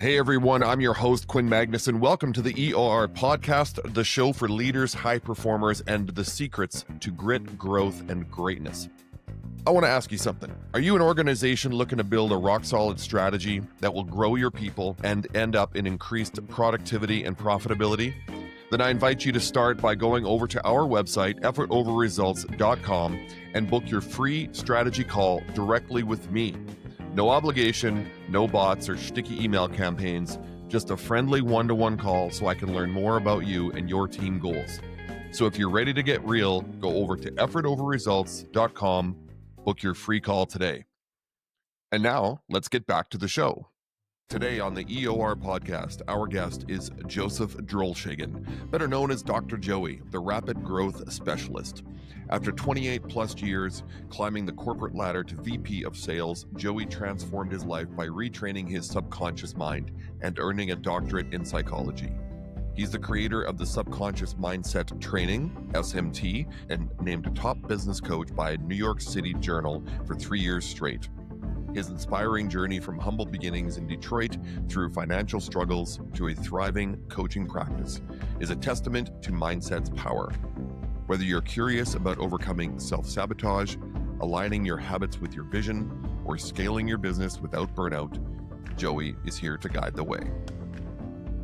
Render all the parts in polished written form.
Hey everyone, I'm your host, Quinn Magnuson. Welcome to the EOR podcast, the show for leaders, high performers, and the secrets to grit, growth, and greatness. I want to ask you something. Are you an organization looking to build a rock-solid strategy that will grow your people and end up in increased productivity and profitability? Then I invite you to start by going over to our website, effortoverresults.com, and book your free strategy call directly with me. No obligation, no bots or sticky email campaigns, just a friendly one-to-one call so I can learn more about you and your team goals. So if you're ready to get real, go over to effortoverresults.com, book your free call today. And now, let's get back to the show. Today on the EOR podcast, our guest is Joseph Drolshagen, better known as Dr. Joey, the rapid growth specialist. After 28 plus years climbing the corporate ladder to VP of sales, Joey transformed his life by retraining his subconscious mind and earning a doctorate in psychology. He's the creator of the Subconscious Mindset Training, SMT, and named a top business coach by New York City Journal for 3 years straight. His inspiring journey from humble beginnings in Detroit through financial struggles to a thriving coaching practice is a testament to mindset's power. Whether you're curious about overcoming self-sabotage, aligning your habits with your vision, or scaling your business without burnout, Joey is here to guide the way.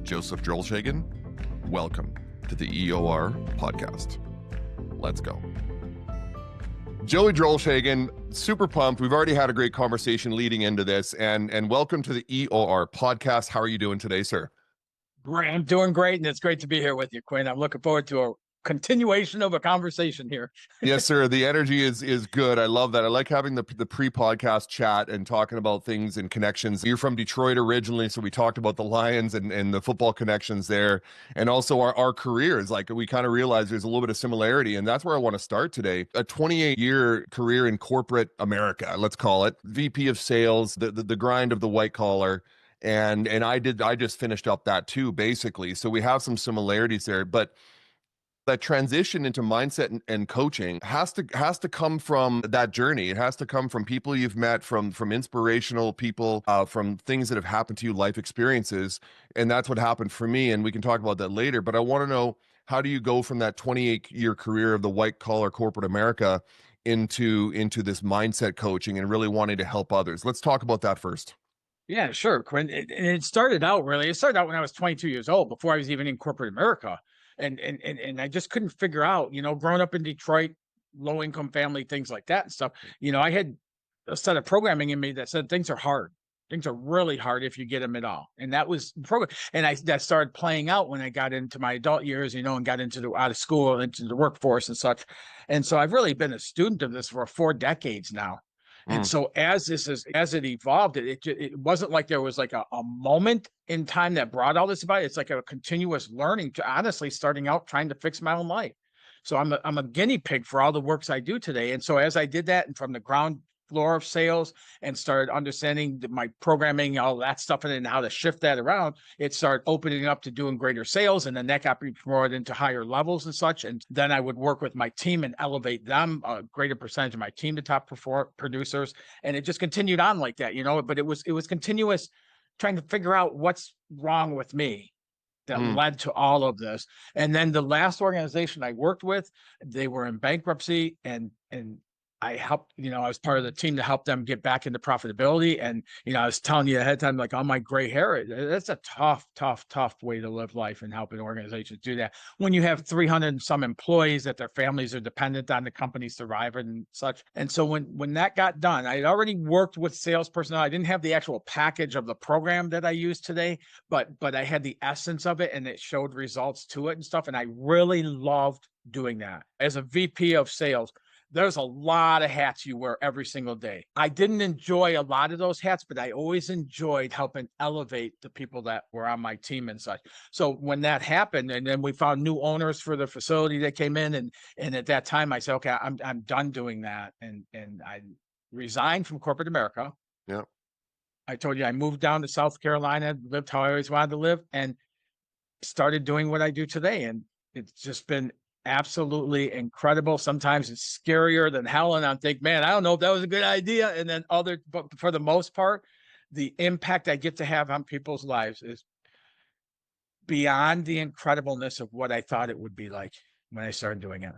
Joseph Drolshagen, welcome to the EOR podcast. Let's go. Joey Drolshagen, super pumped. We've already had a great conversation leading into this, and welcome to the EOR podcast. How are you doing today, sir? Great. I'm doing great, and it's great to be here with you, Quinn. I'm looking forward to a continuation of a conversation here. Yes, sir. The energy is good. I love that. I like having the pre-podcast chat and talking about things and connections. You're from Detroit originally, so we talked about the Lions and the football connections there, and also our careers. Like, we kind of realized there's a little bit of similarity, and that's where I want to start today. A 28-year career in corporate America, let's call it, VP of sales, the grind of the white collar. And I just finished up that too, basically. So we have some similarities there, but that transition into mindset and coaching has to come from that journey. It has to come from people you've met, from inspirational people, from things that have happened to you, life experiences. And that's what happened for me. And we can talk about that later. But I want to know, how do you go from that 28-year career of the white collar corporate America into this mindset coaching and really wanting to help others? Let's talk about that first. Yeah, sure, Quinn. It started out when I was 22 years old, before I was even in corporate America. And I just couldn't figure out, growing up in Detroit, low income family, things like that and stuff. I had a set of programming in me that said things are hard. Things are really hard if you get them at all. And that was program. And that started playing out when I got into my adult years, and got out of school, into the workforce and such. And so I've really been a student of this for 4 decades now. And so as it evolved, it wasn't like there was like a moment in time that brought all this about. It's like a continuous learning, to honestly starting out trying to fix my own life. So I'm a guinea pig for all the works I do today. And so as I did that, and from the ground floor of sales, and started understanding my programming, all that stuff, and then how to shift that around, it started opening up to doing greater sales. And then that got me promoted into higher levels and such. And then I would work with my team and elevate them, a greater percentage of my team to top producers. And it just continued on like that, but it was continuous, trying to figure out what's wrong with me that led to all of this. And then the last organization I worked with, they were in bankruptcy, and I helped, I was part of the team to help them get back into profitability. And, I was telling you ahead of time, like, all my gray hair, that's a tough way to live life, and helping organizations do that when you have 300 and some employees that their families are dependent on the company surviving and such. And so when that got done, I had already worked with sales personnel. I didn't have the actual package of the program that I use today, but I had the essence of it, and it showed results to it and stuff. And I really loved doing that. As a VP of sales, there's a lot of hats you wear every single day. I didn't enjoy a lot of those hats, but I always enjoyed helping elevate the people that were on my team and such. So when that happened, and then we found new owners for the facility that came in, and at that time I said, okay, I'm done doing that. And I resigned from corporate America. Yeah. I told you I moved down to South Carolina, lived how I always wanted to live, and started doing what I do today. And it's just been absolutely incredible. Sometimes it's scarier than hell, and I'm thinking, man, I don't know if that was a good idea. And then but for the most part, the impact I get to have on people's lives is beyond the incredibleness of what I thought it would be like when I started doing it.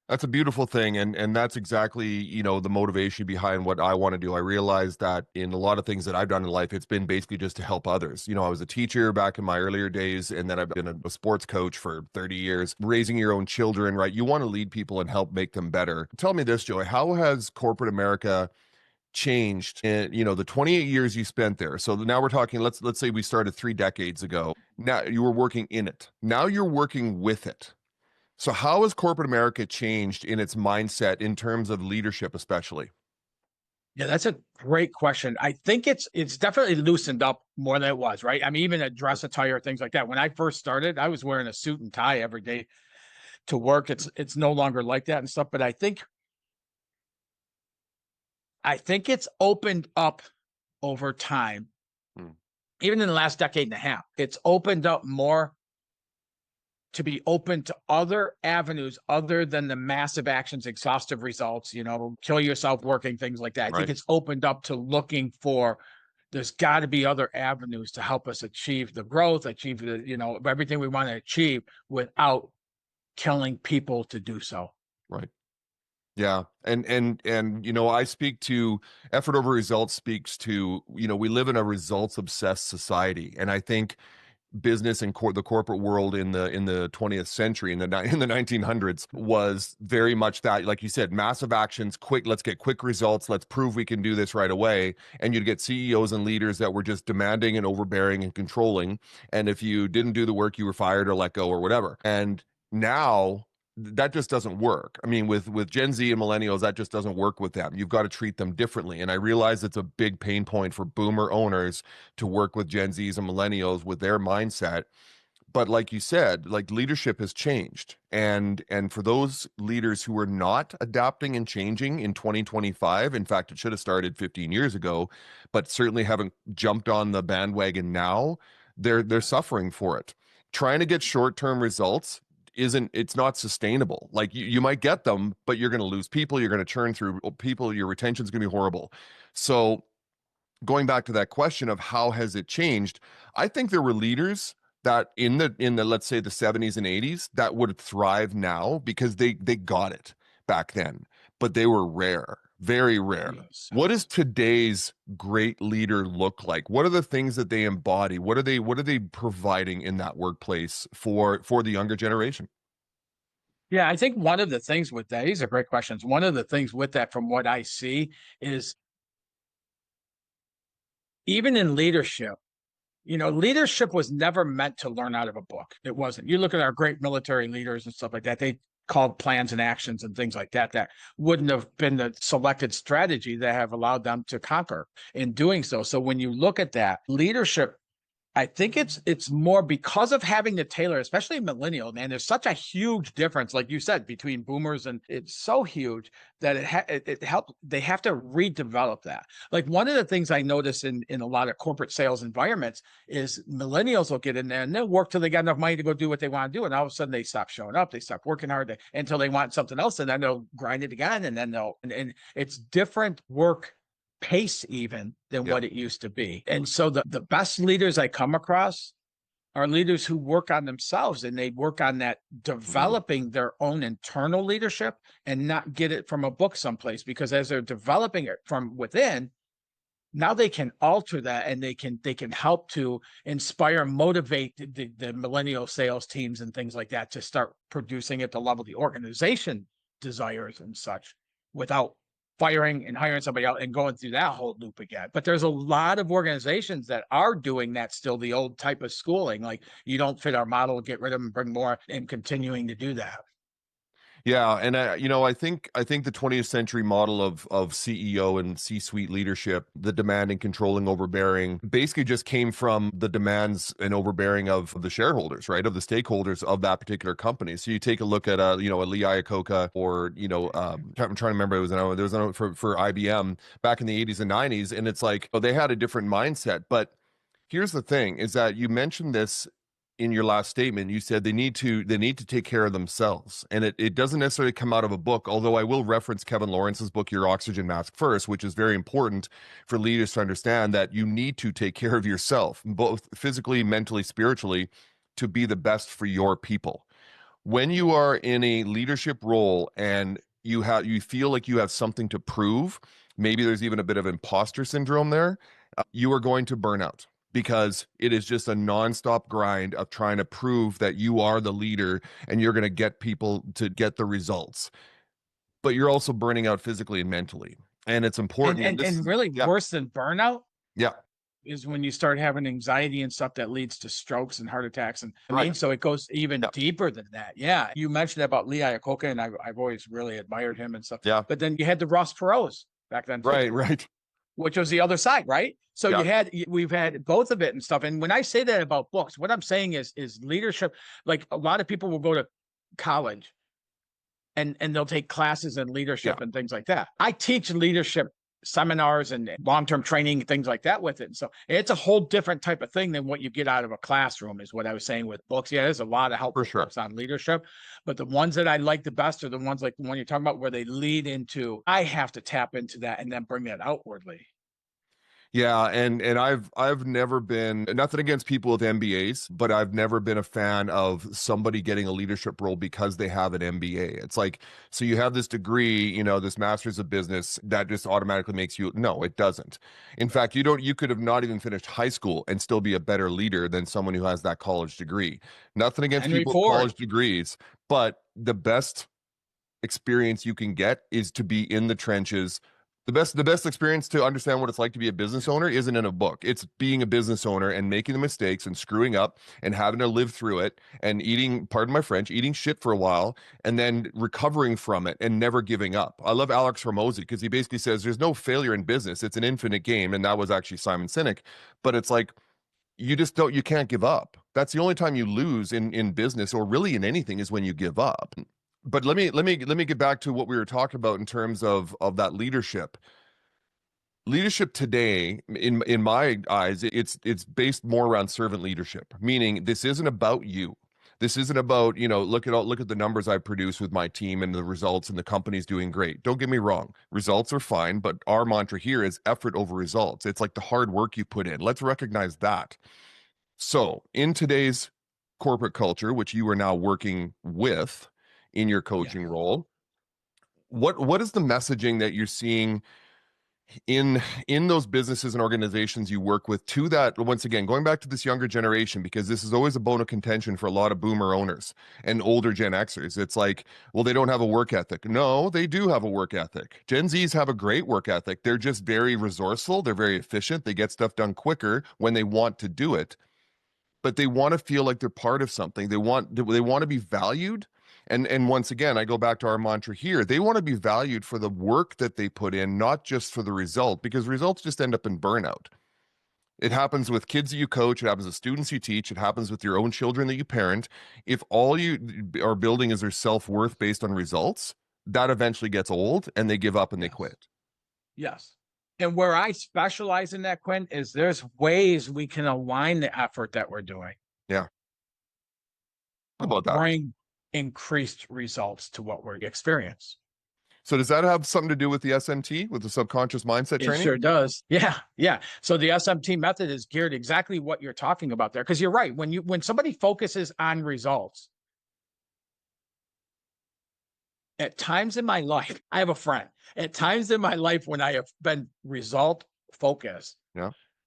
That's a beautiful thing. And that's exactly, the motivation behind what I want to do. I realized that in a lot of things that I've done in life, it's been basically just to help others. I was a teacher back in my earlier days, and then I've been a sports coach for 30 years, raising your own children, right? You want to lead people and help make them better. Tell me this, Joey, how has corporate America changed in, the 28 years you spent there? So now we're talking, let's say we started 3 decades ago. Now you were working in it. Now you're working with it. So how has corporate America changed in its mindset in terms of leadership, especially? Yeah, that's a great question. I think it's definitely loosened up more than it was, right? I mean, even a dress attire, things like that. When I first started, I was wearing a suit and tie every day to work. It's no longer like that and stuff. But I think it's opened up over time, Hmm. even in the last decade and a half. It's opened up more to be open to other avenues other than the massive actions, exhaustive results, kill yourself working, things like that. I think Right. it's opened up to looking for, there's got to be other avenues to help us achieve the growth, achieve the, everything we want to achieve without killing people to do so. Right. Yeah. And I speak to effort over results speaks to, we live in a results obsessed society. And I think business and the corporate world in the 20th century in the 1900s was very much that, like you said, massive actions, quick, let's get quick results, let's prove we can do this right away. And you'd get CEOs and leaders that were just demanding and overbearing and controlling, and if you didn't do the work, you were fired or let go or whatever. And now that just doesn't work. I mean, with Gen Z and millennials, that just doesn't work with them. You've got to treat them differently. And I realize it's a big pain point for boomer owners to work with Gen Zs and millennials with their mindset. But like you said, like, leadership has changed. And for those leaders who are not adapting and changing in 2025, in fact, it should have started 15 years ago, but certainly haven't jumped on the bandwagon now, they're suffering for it. Trying to get short-term results it's not sustainable. Like, you might get them, but you're going to lose people, you're going to churn through people, your retention's going to be horrible. So going back to that question of how has it changed, I think there were leaders that in the let's say the 70s and 80s that would thrive now because they got it back then, but they were rare, very rare. Yes. What does today's great leader look like? What are the things that they embody? What are they providing in that workplace for the younger generation? Yeah, I think one of the things with that, these are great questions. One of the things with that, from what I see, is even in leadership, leadership was never meant to learn out of a book. It wasn't. You look at our great military leaders and stuff like that, they called plans and actions and things like that wouldn't have been the selected strategy that have allowed them to conquer in doing so. So when you look at that leadership, I think it's more because of having to tailor, especially millennial, man. There's such a huge difference, like you said, between boomers, and it's so huge that it helps. They have to redevelop that. Like, one of the things I notice in a lot of corporate sales environments is millennials will get in there and they'll work till they got enough money to go do what they want to do, and all of a sudden they stop showing up, they stop working hard until they want something else, and then they'll grind it again, and then and it's different work pace even than Yeah. what it used to be. And so the best leaders I come across are leaders who work on themselves, and they work on that, developing their own internal leadership, and not get it from a book someplace, because as they're developing it from within, now they can alter that, and they can help to inspire, motivate the millennial sales teams and things like that to start producing at the level the organization desires and such, without firing and hiring somebody else and going through that whole loop again. But there's a lot of organizations that are doing that still, the old type of schooling, like, you don't fit our model, get rid of them, bring more, and continuing to do that. Yeah, and I think the 20th century model of CEO and C-suite leadership, the demand and controlling, overbearing, basically just came from the demands and overbearing of the shareholders, right, of the stakeholders of that particular company. So you take a look at a Lee Iacocca, or I'm trying to remember, for IBM back in the 80s and 90s, and it's like, oh, they had a different mindset. But here's the thing: is that you mentioned this in your last statement, you said they need to take care of themselves. And it doesn't necessarily come out of a book, although I will reference Kevin Lawrence's book, Your Oxygen Mask First, which is very important for leaders to understand that you need to take care of yourself, both physically, mentally, spiritually, to be the best for your people. When you are in a leadership role and you feel like you have something to prove, maybe there's even a bit of imposter syndrome there, you are going to burn out, because it is just a nonstop grind of trying to prove that you are the leader and you're going to get people to get the results. But you're also burning out physically and mentally. And it's important. And really worse than burnout Yeah. is when you start having anxiety and stuff that leads to strokes and heart attacks. And I Right. mean, so it goes even deeper than that. Yeah. You mentioned about Lee Iacocca, and I've always really admired him and stuff. Yeah. But then you had the Ross Perot's back then. Right. Which was the other side, right? So we've had both of it and stuff. And when I say that about books, what I'm saying is leadership. Like, a lot of people will go to college and they'll take classes in leadership and things like that. I teach leadership seminars and long-term training, things like that with it. And so it's a whole different type of thing than what you get out of a classroom, is what I was saying with books. Yeah, there's a lot of helpful books on leadership, but the ones that I like the best are the ones like the one you're talking about, where they lead into, I have to tap into that and then bring that outwardly. Yeah, and I've never been, nothing against people with MBAs, but I've never been a fan of somebody getting a leadership role because they have an MBA. It's like, so you have this degree, this master's of business, that just automatically makes you, no, it doesn't. In fact, you could have not even finished high school and still be a better leader than someone who has that college degree. Nothing against people with college degrees, but the best experience you can get is to be in the trenches. The best experience to understand what it's like to be a business owner isn't in a book. It's being a business owner and making the mistakes and screwing up and having to live through it and eating, pardon my French, eating shit for a while and then recovering from it and never giving up. I love Alex Hormozi because he basically says there's no failure in business. It's an infinite game. And that was actually Simon Sinek. But it's like, you can't give up. That's the only time you lose in business, or really in anything, is when you give up. But let me get back to what we were talking about in terms of that leadership. Leadership today, in my eyes, it's based more around servant leadership, meaning this isn't about you. This isn't about, look at the numbers I produce with my team and the results, and the company's doing great. Don't get me wrong. Results are fine, but our mantra here is effort over results. It's like the hard work you put in. Let's recognize that. So in today's corporate culture, which you are now working with in your coaching role, what is the messaging that you're seeing in those businesses and organizations you work with, to that, once again, going back to this younger generation, because this is always a bone of contention for a lot of boomer owners and older Gen Xers. It's like, well, they don't have a work ethic. No, they do have a work ethic. Gen Zs have a great work ethic. They're just very resourceful. They're very efficient. They get stuff done quicker when they want to do it, but they want to feel like they're part of something. They want to be valued. And once again, I go back to our mantra here. They want to be valued for the work that they put in, not just for the result, because results just end up in burnout. It happens with kids that you coach. It happens with students you teach. It happens with your own children that you parent. If all you are building is their self-worth based on results, that eventually gets old and they give up and they quit. Yes. And where I specialize in that, Quinn, is there's ways we can align the effort that we're doing. Yeah. How about that? Bring increased results to what we're experiencing. So does that have something to do with the SMT, with the subconscious mindset training? It sure does. Yeah. So the SMT method is geared exactly what you're talking about there. Because you're right. When somebody focuses on results, at times in my life, I have a friend. At times in my life when I have been result focused,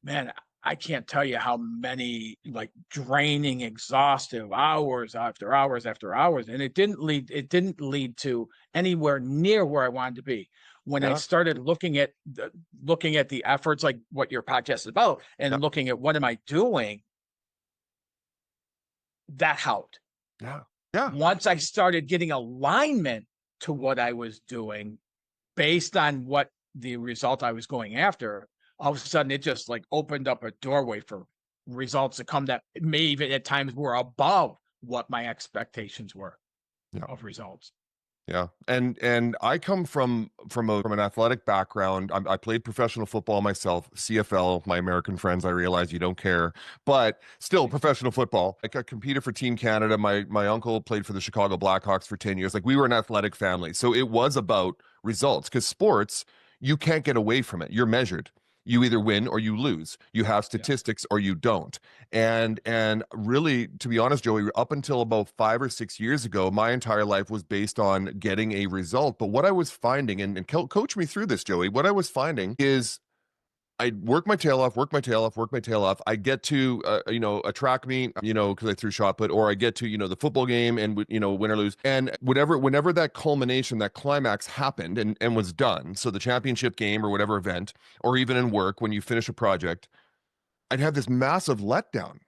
man, I can't tell you how many draining, exhaustive hours after hours after hours. And it didn't lead to anywhere near where I wanted to be. When I started looking at the efforts, like what your podcast is about, and looking at what am I doing, that helped. Yeah. Once I started getting alignment to what I was doing based on what the result I was going after, all of a sudden it just opened up a doorway for results to come that may even at times were above what my expectations were of results. Yeah. And I come from an athletic background. I played professional football myself, CFL, my American friends, I realize you don't care, but still professional football. Like I competed for Team Canada. My uncle played for the Chicago Blackhawks for 10 years. Like we were an athletic family. So it was about results because sports, you can't get away from it. You're measured. You either win or you lose. You have Yeah. statistics or you don't. And really, to be honest, Joey, up until about 5 or 6 years ago, my entire life was based on getting a result. But what I was finding, and coach me through this, Joey, what I was finding is I work my tail off, work my tail off, work my tail off. I get to, a track meet, because I threw shot put, or I get to, the football game and, win or lose. And whenever that culmination, that climax happened and was done, so the championship game or whatever event, or even in work, when you finish a project, I'd have this massive letdown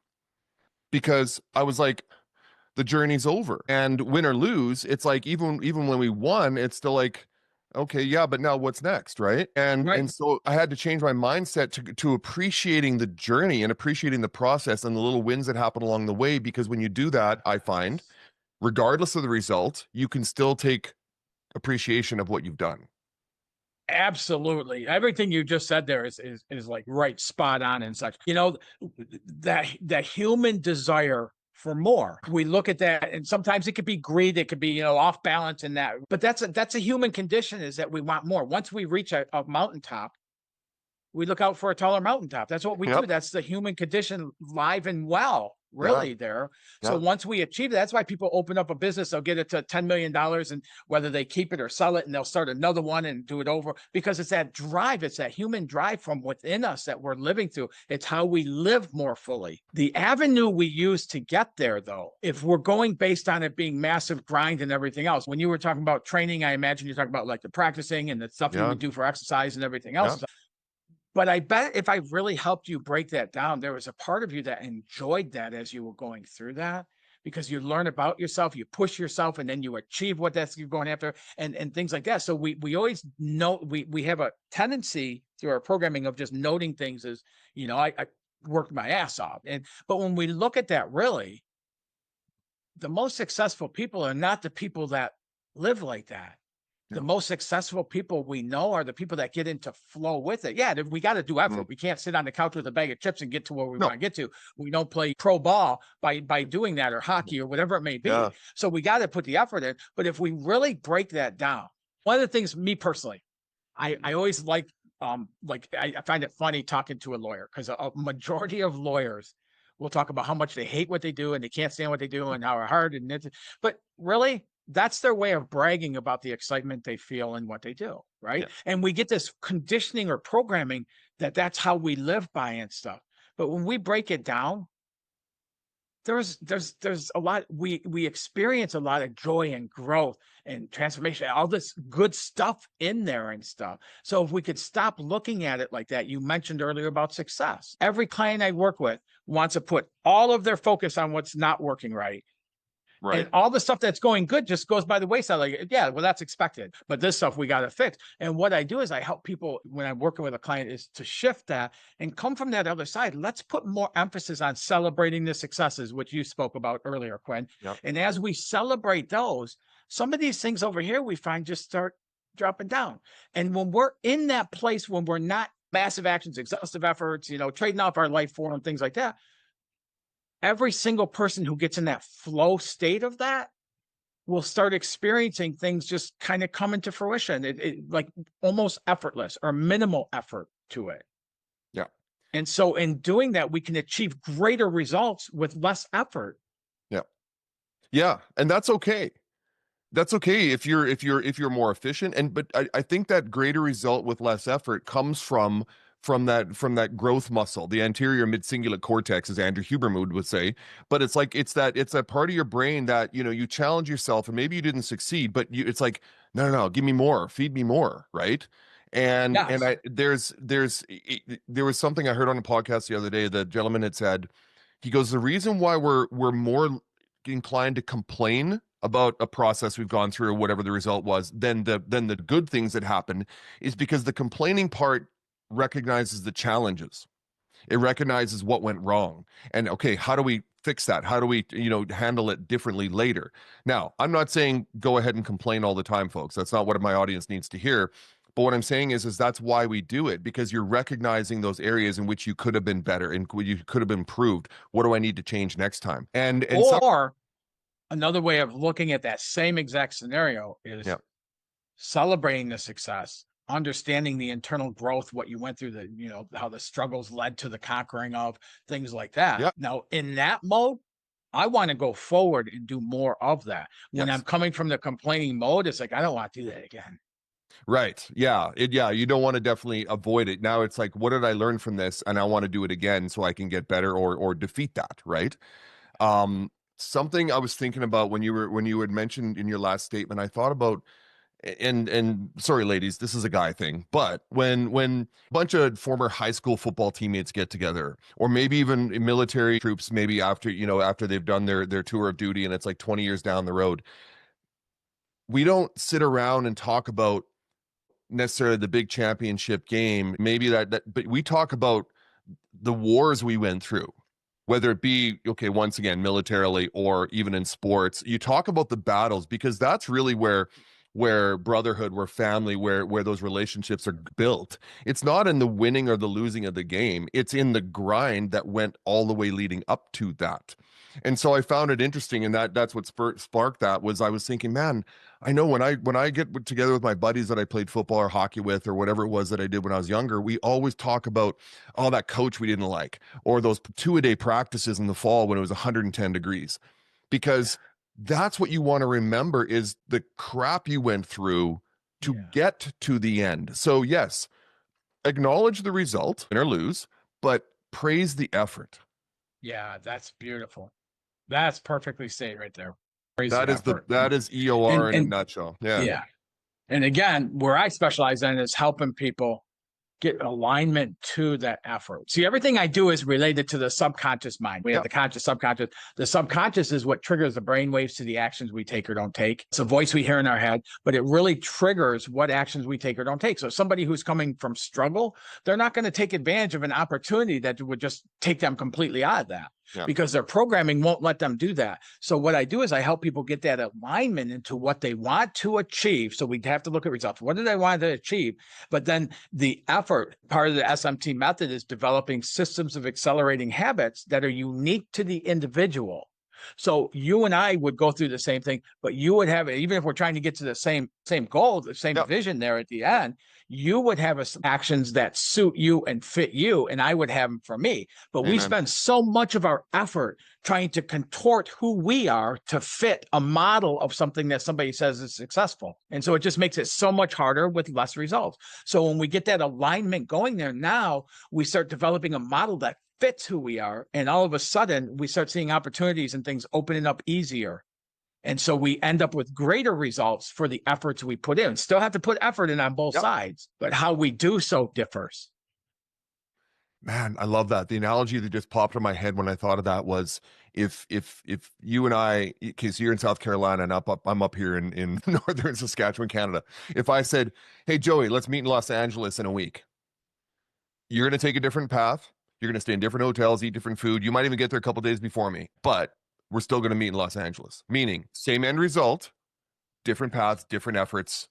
because I was like, the journey's over. And win or lose, it's like even when we won, it's still like, okay, yeah, but now what's next, right? And Right. and so I had to change my mindset to appreciating the journey and appreciating the process and the little wins that happen along the way. Because when you do that, I find, regardless of the result, you can still take appreciation of what you've done. Absolutely. Everything you just said there is like right spot on and such. That human desire for more. We look at that and sometimes it could be greed, it could be, off balance in that. But that's a human condition, is that we want more. Once we reach a mountaintop, we look out for a taller mountaintop. That's what we do. Yep. That's the human condition, live and well, Yeah. really there. So Yeah. once we achieve that, that's why people open up a business. They'll get it to $10 million, and whether they keep it or sell it, and they'll start another one and do it over, because it's that drive. It's that human drive from within us that we're living through. It's how we live more fully. The avenue we use to get there, though, if we're going based on it being massive grind and everything else, when you were talking about training, I imagine you're talking about like the practicing and the stuff you Yeah. would do for exercise and everything else. Yeah. But I bet if I really helped you break that down, there was a part of you that enjoyed that as you were going through that, because you learn about yourself, you push yourself, and then you achieve what that's you're going after, and things like that. So we always know, we have a tendency through our programming of just noting things as, I worked my ass off. But when we look at that, really, the most successful people are not the people that live like that. The most successful people we know are the people that get into flow with it. Yeah, we got to do effort. We can't sit on the couch with a bag of chips and get to where we No. want to get to. We don't play pro ball by doing that, or hockey or whatever it may be. Yeah. So we got to put the effort in. But if we really break that down, one of the things, me personally, I always I find it funny talking to a lawyer, because a majority of lawyers will talk about how much they hate what they do and they can't stand what they do and how hard and it's, but really, that's their way of bragging about the excitement they feel in what they do, right? Yeah. And we get this conditioning or programming that's how we live by and stuff. But when we break it down, there's a lot, we experience a lot of joy and growth and transformation, all this good stuff in there and stuff. So if we could stop looking at it like that, you mentioned earlier about success. Every client I work with wants to put all of their focus on what's not working right. Right. And all the stuff that's going good just goes by the wayside. Like, yeah, well, that's expected, but this stuff we got to fix. And what I do is I help people when I'm working with a client is to shift that and come from that other side. Let's put more emphasis on celebrating the successes, which you spoke about earlier, Quinn. Yep. And as we celebrate those, some of these things over here we find just start dropping down. And when we're in that place, when we're not massive actions, exhaustive efforts, trading off our life for them, things like that, every single person who gets in that flow state of that will start experiencing things just kind of come into fruition. It like almost effortless or minimal effort to it. Yeah. And so in doing that, we can achieve greater results with less effort. Yeah. Yeah. And that's okay. That's okay if you're more efficient. But I think that greater result with less effort comes from that growth muscle, the anterior mid-cingulate cortex, as Andrew Huberman would say. But it's that part of your brain that, you challenge yourself and maybe you didn't succeed, but it's like, no, give me more, feed me more. Right. And Yes. there was something I heard on a podcast the other day. The gentleman had said, he goes, the reason why we're more inclined to complain about a process we've gone through or whatever the result was than the good things that happen is because the complaining part recognizes the challenges. It recognizes what went wrong. And okay, how do we fix that? How do we, handle it differently later? Now, I'm not saying go ahead and complain all the time, folks. That's not what my audience needs to hear. But what I'm saying is that's why we do it, because you're recognizing those areas in which you could have been better and you could have improved. What do I need to change next time? Or another way of looking at that same exact scenario is celebrating the success, understanding the internal growth, what you went through, how the struggles led to the conquering of things like that. Yep. Now, in that mode, I want to go forward and do more of that. When I'm coming from the complaining mode, it's like, I don't want to do that again. Right. Yeah. You don't want to definitely avoid it. Now it's like, what did I learn from this? And I want to do it again so I can get better or defeat that. Right. Something I was thinking about when you had mentioned in your last statement, I thought about, and sorry, ladies, this is a guy thing, but when a bunch of former high school football teammates get together, or maybe even military troops, maybe after they've done their tour of duty and it's like 20 years down the road, we don't sit around and talk about necessarily the big championship game, maybe but we talk about the wars we went through, whether it be, once again, militarily or even in sports. You talk about the battles, because that's really where brotherhood, where family, where those relationships are built. It's not in the winning or the losing of the game. It's in the grind that went all the way leading up to that. And so I found it interesting, and that's what sparked that. Was I was thinking, man, I know when I get together with my buddies that I played football or hockey with, or whatever it was that I did when I was younger, we always talk about, oh, that coach we didn't like, or those 2-a-day practices in the fall when it was 110 degrees, because that's what you want to remember, is the crap you went through to get to the end. So yes, acknowledge the result, win or lose, but praise the effort. Yeah, that's beautiful. That's perfectly stated right there. That is EOR in a nutshell. Yeah. And again, where I specialize in is helping people get alignment to that effort. See, everything I do is related to the subconscious mind. We have the conscious, subconscious. The subconscious is what triggers the brain waves to the actions we take or don't take. It's a voice we hear in our head, but it really triggers what actions we take or don't take. So somebody who's coming from struggle, they're not going to take advantage of an opportunity that would just take them completely out of that. Because their programming won't let them do that. So what I do is I help people get that alignment into what they want to achieve. So we have to look at results. What do they want to achieve? But then the effort, part of the SMT method, is developing systems of accelerating habits that are unique to the individual. So you and I would go through the same thing, but you would have, even if we're trying to get to the same goal, the same vision there at the end, you would have actions that suit you and fit you, and I would have them for me. But we spend so much of our effort trying to contort who we are to fit a model of something that somebody says is successful. And so it just makes it so much harder with less results. So when we get that alignment going there, now we start developing a model that fits who we are. And all of a sudden we start seeing opportunities and things opening up easier. And so we end up with greater results for the efforts we put in. Still have to put effort in on both sides, but how we do so differs. Man, I love that. The analogy that just popped in my head when I thought of that was, if you and I, because you're in South Carolina and I'm up here in northern Saskatchewan, Canada. If I said, hey, Joey, let's meet in Los Angeles in a week, you're going to take a different path. You're going to stay in different hotels, eat different food. You might even get there a couple days before me, but we're still going to meet in Los Angeles, meaning same end result, different paths, different efforts,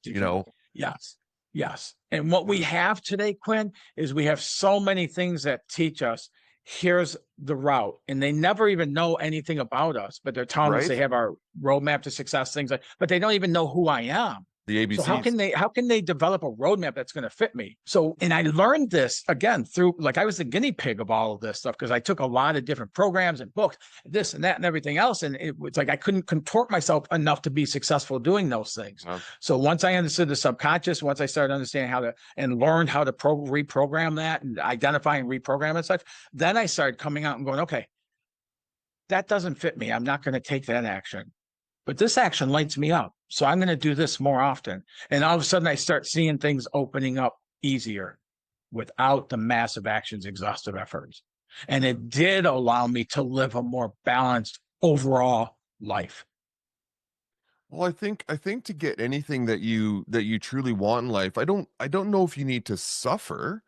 Yes. And what we have today, Quinn, is we have so many things that teach us, here's the route. And they never even know anything about us, but they're telling us they have our roadmap to success, things like, but they don't even know who I am. The ABCs. So how can they develop a roadmap that's going to fit me? So, and I learned this again through, like, I was the guinea pig of all of this stuff, because I took a lot of different programs and books, this and that and everything else. And it was like, I couldn't contort myself enough to be successful doing those things. So once I understood the subconscious, once I started understanding how to, and learned how to reprogram that and identify and reprogram and such, then I started coming out and going, okay, that doesn't fit me. I'm not going to take that action. But this action lights me up. So I'm going to do this more often. And all of a sudden I start seeing things opening up easier without the massive actions, exhaustive efforts. And it did allow me to live a more balanced overall life. Well, I think to get anything that you truly want in life, I don't know if you need to suffer.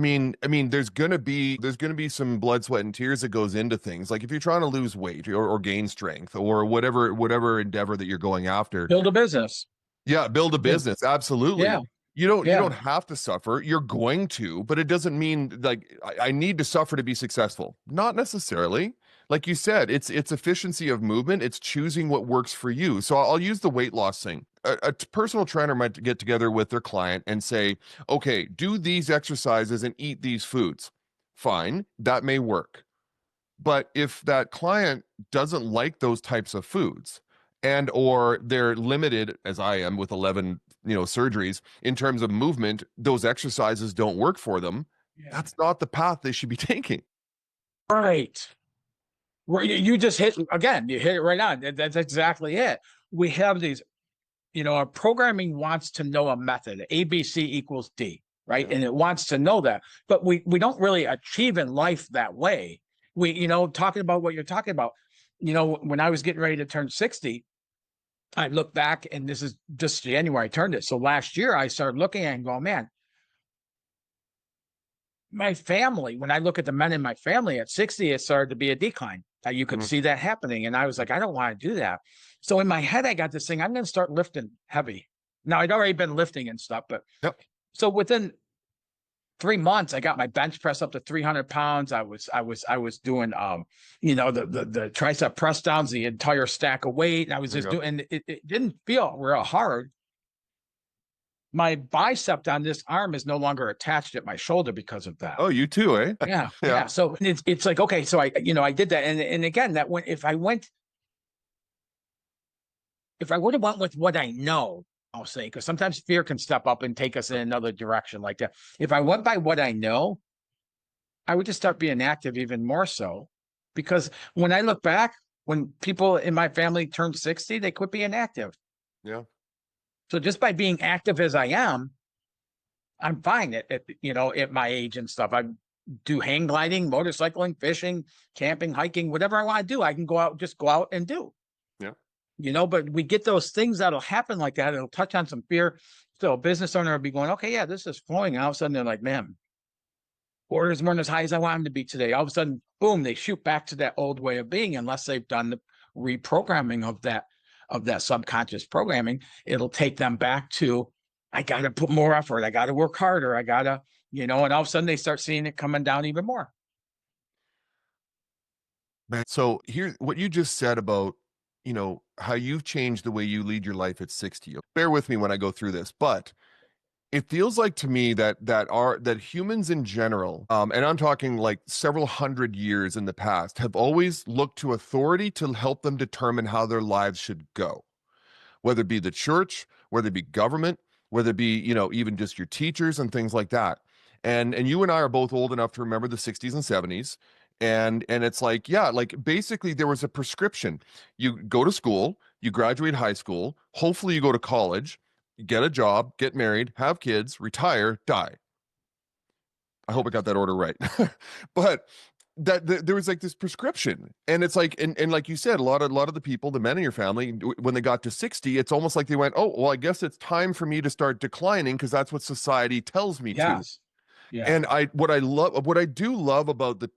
there's gonna be some blood, sweat, and tears that goes into things. Like if you're trying to lose weight or gain strength or whatever endeavor that you're going after. Build a business. Yeah, build a Yeah. business. Absolutely. Yeah. You Yeah. don't have to suffer. You're going to, but it doesn't mean like I need to suffer to be successful. Not necessarily. Like you said, it's efficiency of movement. It's choosing what works for you. So I'll use the weight loss thing. A personal trainer might get together with their client and say, okay, do these exercises and eat these foods. Fine, that may work. But if that client doesn't like those types of foods and or they're limited, as I am with 11, surgeries in terms of movement, those exercises don't work for them. Yeah. That's not the path they should be taking. Right. Right. You just hit again, you hit it right on. That's exactly it. We have these, our programming wants to know a method, ABC equals D, right? And it wants to know that, but we don't really achieve in life that way. Talking about what you're talking about, when I was getting ready to turn 60, I look back, and this is just January I turned it. So last year I started looking at it and going, man, my family, when I look at the men in my family at 60, it started to be a decline. You could see that happening. And I was like, I don't want to do that. So in my head, I got this thing, I'm going to start lifting heavy. Now I'd already been lifting and stuff, but so within 3 months, I got my bench press up to 300 pounds. I was doing, the tricep press downs, the entire stack of weight. And I was just doing, and it didn't feel real hard. My bicep on this arm is no longer attached at my shoulder because of that. Oh, you too, eh? Yeah. So it's like, okay, so I did that. And again, that when, if I would have went with what I know, I'll say, because sometimes fear can step up and take us in another direction like that. If I went by what I know, I would just start being active even more so. Because when I look back, when people in my family turned 60, they quit being active. Yeah. So just by being active as I am, I'm fine at my age and stuff. I do hang gliding, motorcycling, fishing, camping, hiking, whatever I want to do. I can go out and do. Yeah. But we get those things that'll happen like that. It'll touch on some fear. So a business owner will be going, okay, yeah, this is flowing. And all of a sudden they're like, man, orders weren't as high as I want them to be today. All of a sudden, boom, they shoot back to that old way of being, unless they've done the reprogramming of that subconscious programming. It'll take them back to, I got to put more effort. I got to work harder. I got to, and all of a sudden they start seeing it coming down even more. So here, what you just said about, how you've changed the way you lead your life at 60. Bear with me when I go through this, but it feels like to me that humans in general, and I'm talking like several hundred years in the past, have always looked to authority to help them determine how their lives should go, whether it be the church, whether it be government, whether it be, even just your teachers and things like that. And you and I are both old enough to remember the 60s and 70s. And it's like, yeah, like basically there was a prescription. You go to school, you graduate high school, hopefully you go to college, get a job, get married, have kids, retire, die. I hope I got that order right. But there was like this prescription, and it's like, and like you said, a lot of the people, the men in your family, when they got to 60, it's almost like they went, oh, well, I guess it's time for me to start declining because that's what society tells me to. Yeah. And what I do love about the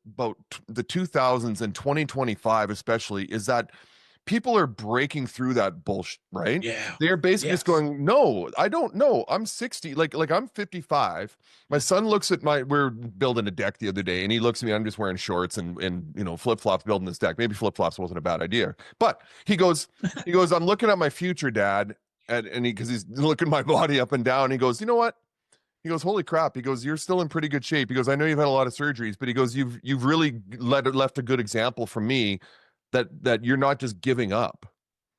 2000s and 2025 especially is that people are breaking through that bullshit, right? Yeah. They're basically just going, no, I don't know. I'm 60, like I'm 55. My son looks at we're building a deck the other day, and he looks at me, I'm just wearing shorts and flip-flops building this deck. Maybe flip-flops wasn't a bad idea. But he goes, I'm looking at my future, Dad, and because he's looking my body up and down. He goes, you know what? He goes, holy crap. He goes, you're still in pretty good shape. He goes, I know you've had a lot of surgeries, but he goes, you've really left a good example for me that you're not just giving up.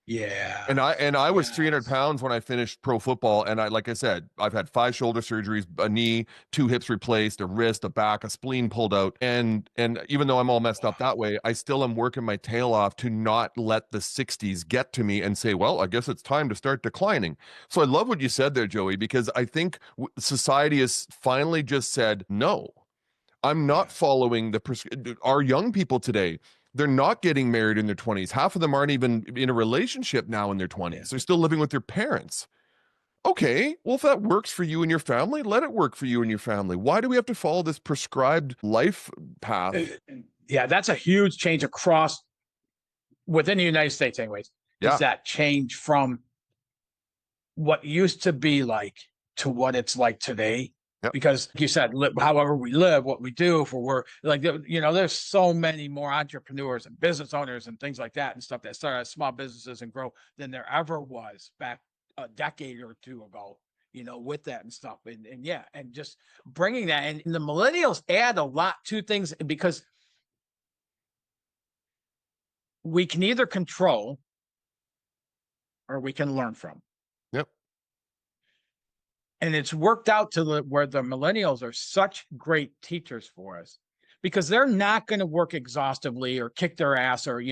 Yeah. And I was 300 pounds when I finished pro football. And like I said, I've had 5 shoulder surgeries, a knee, 2 hips replaced, a wrist, a back, a spleen pulled out. And even though I'm all messed up that way, I still am working my tail off to not let the 60s get to me and say, well, I guess it's time to start declining. So I love what you said there, Joey, because I think society has finally just said, no, I'm not following our young people today. They're not getting married in their 20s. Half of them aren't even in a relationship now in their 20s. They're still living with their parents. Okay, well, if that works for you and your family, let it work for you and your family. Why do we have to follow this prescribed life path? Yeah, that's a huge change across within the United States, anyways. Is Yeah. that change from what used to be like to what it's like today? Yep. Because like you said, however we live, what we do, for we're like, there's so many more entrepreneurs and business owners and things like that and stuff that start as small businesses and grow than there ever was back a decade or two ago, with that and stuff. And yeah, and just bringing that, and the millennials add a lot to things because we can either control or we can learn from. Yep. And it's worked out to where the millennials are such great teachers for us because they're not going to work exhaustively or kick their ass or,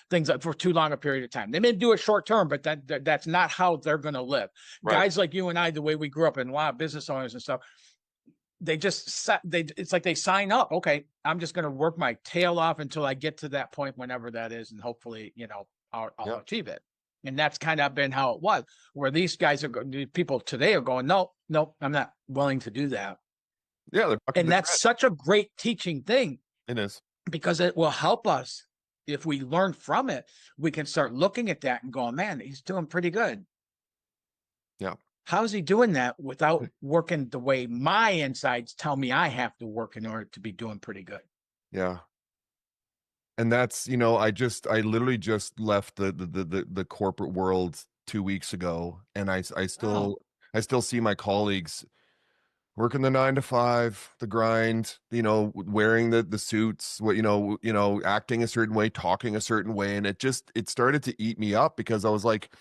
things like for too long a period of time. They may do it short term, but that's not how they're going to live. Right. Guys like you and I, the way we grew up, and a lot of business owners and stuff, they just it's like they sign up. Okay, I'm just going to work my tail off until I get to that point, whenever that is. And hopefully, I'll achieve it. And that's kind of been how it was, where these guys people today are going, no, I'm not willing to do that. Yeah. And that's such a great teaching thing. It is. Because it will help us. If we learn from it, we can start looking at that and going, man, he's doing pretty good. Yeah. How's he doing that without working the way my insides tell me I have to work in order to be doing pretty good? Yeah. And that's, I literally just left the corporate world 2 weeks ago, and I still see my colleagues working the 9 to 5, the grind, wearing the suits, acting a certain way, talking a certain way. And it started to eat me up because I was like,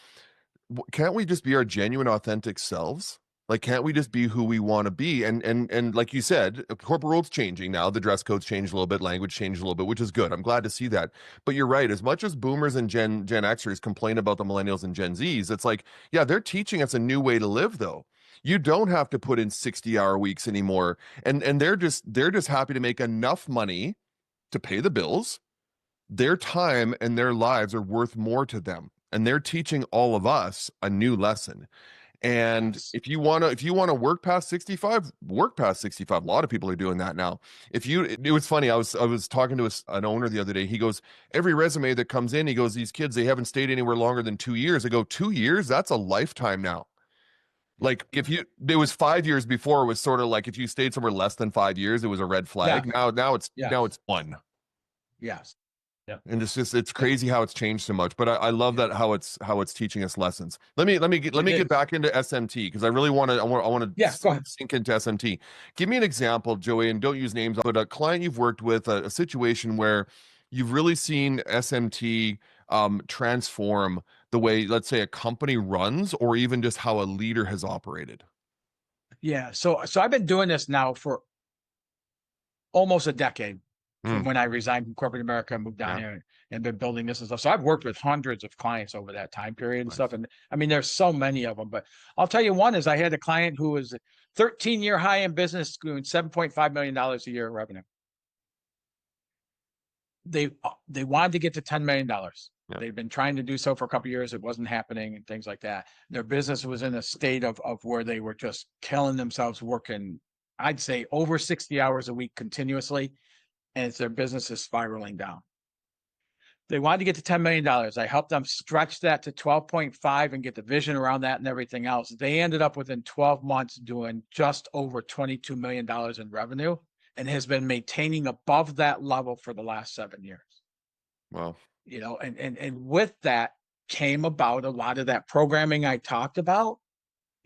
can't we just be our genuine, authentic selves? Like, can't we just be who we want to be? And like you said, corporate world's changing now. The dress code's changed a little bit, language changed a little bit, which is good. I'm glad to see that. But you're right. As much as boomers and Gen Xers complain about the millennials and Gen Zs, it's like, yeah, they're teaching us a new way to live, though. You don't have to put in 60-hour weeks anymore. And they're just happy to make enough money to pay the bills. Their time and their lives are worth more to them. And they're teaching all of us a new lesson. And if you want to work past 65, work past 65. A lot of people are doing that now. It was funny. I was talking to an owner the other day. He goes, every resume that comes in, he goes, these kids, they haven't stayed anywhere longer than 2 years. I go, 2 years? That's a lifetime now. Like it was 5 years before. It was sort of like if you stayed somewhere less than 5 years, it was a red flag. Yeah. Now it's one. Yes. Yeah. And it's crazy how it's changed so much, but I love that how it's teaching us lessons. Let me get back into SMT because I really want to sink into SMT. Give me an example, Joey, and don't use names, but a client you've worked with, a situation where you've really seen SMT transform the way, let's say, a company runs, or even just how a leader has operated. Yeah. So I've been doing this now for almost a decade. From when I resigned from corporate America and moved down here and been building this and stuff. So I've worked with hundreds of clients over that time period and stuff. And I mean, there's so many of them, but I'll tell you one is I had a client who was a 13-year high in business doing $7.5 million a year in revenue. They wanted to get to $10 million. Yeah. They've been trying to do so for a couple of years. It wasn't happening and things like that. Their business was in a state of where they were just killing themselves working, I'd say, over 60 hours a week continuously. And their business is spiraling down. They wanted to get to $10 million. I helped them stretch that to 12.5 and get the vision around that and everything else. They ended up within 12 months doing just over $22 million in revenue and has been maintaining above that level for the last 7 years. Wow. And with that came about a lot of that programming I talked about.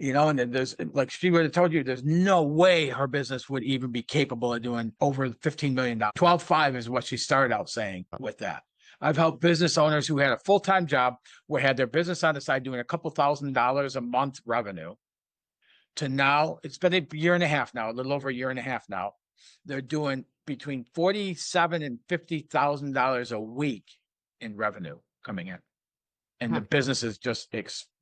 And then there's, like she would have told you, there's no way her business would even be capable of doing over $15 million. 12.5 is what she started out saying with that. I've helped business owners who had a full-time job, who had their business on the side doing a couple $1,000s a month revenue, to now, it's been a year and a half now, a little over a year and a half now. They're doing between $47,000 and $50,000 a week in revenue coming in. And the business is just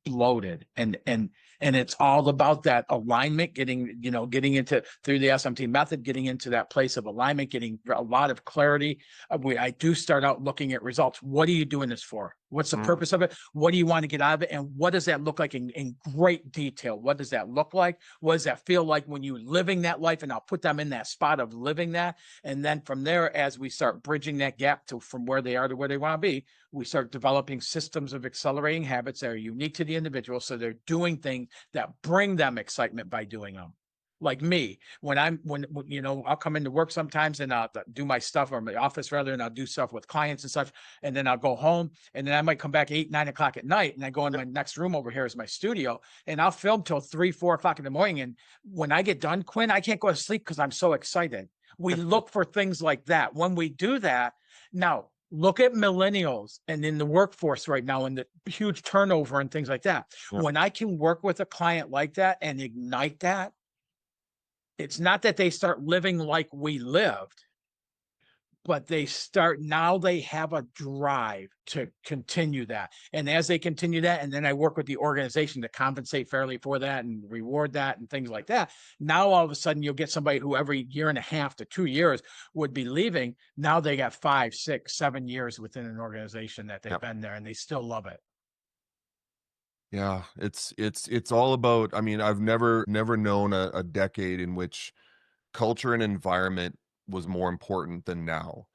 exploded. And it's all about that alignment, getting into through the SMT method, getting into that place of alignment, getting a lot of clarity. I do start out looking at results. What are you doing this for? What's the purpose of it? What do you want to get out of it? And what does that look like in great detail? What does that look like? What does that feel like when you're living that life? And I'll put them in that spot of living that. And then from there, as we start bridging that gap from where they are to where they want to be, we start developing systems of accelerating habits that are unique to the individual. So they're doing things that bring them excitement by doing them. Like me, when I'll come into work sometimes and I'll do my stuff, or my office rather, and I'll do stuff with clients and such. And then I'll go home, and then I might come back 8, 9 o'clock at night, and I go in my next room over here is my studio, and I'll film till 3, 4 o'clock in the morning. And when I get done, Quinn, I can't go to sleep because I'm so excited. We look for things like that. When we do that, now look at millennials and in the workforce right now and the huge turnover and things like that. Yeah. When I can work with a client like that and ignite that, it's not that they start living like we lived, but they have a drive to continue that. And as they continue that, and then I work with the organization to compensate fairly for that and reward that and things like that. Now, all of a sudden you'll get somebody who every 1.5 to 2 years would be leaving. Now they got 5, 6, 7 years within an organization that they've been there and they still love it. Yeah, it's all about, I mean, I've never known a decade in which culture and environment was more important than now,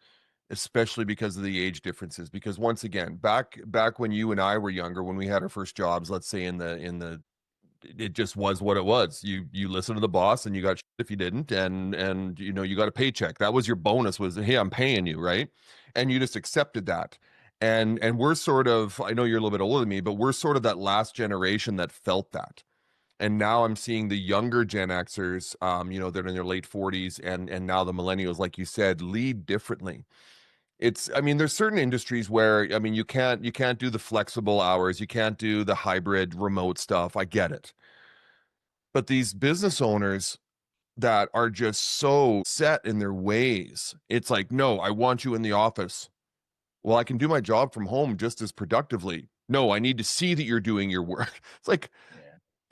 especially because of the age differences. Because once again, back when you and I were younger, when we had our first jobs, let's say it just was what it was. You listen to the boss and you got shit if you didn't, and you got a paycheck. That was your bonus, was, hey, I'm paying you, right? And you just accepted that. And we're sort of, I know you're a little bit older than me, but we're sort of that last generation that felt that. And now I'm seeing the younger Gen Xers, they're in their late 40s, and now the millennials, like you said, lead differently. I mean, there's certain industries where, I mean, you can't do the flexible hours, you can't do the hybrid remote stuff. I get it. But these business owners that are just so set in their ways, it's like, no, I want you in the office. Well, I can do my job from home just as productively. No, I need to see that you're doing your work. It's like,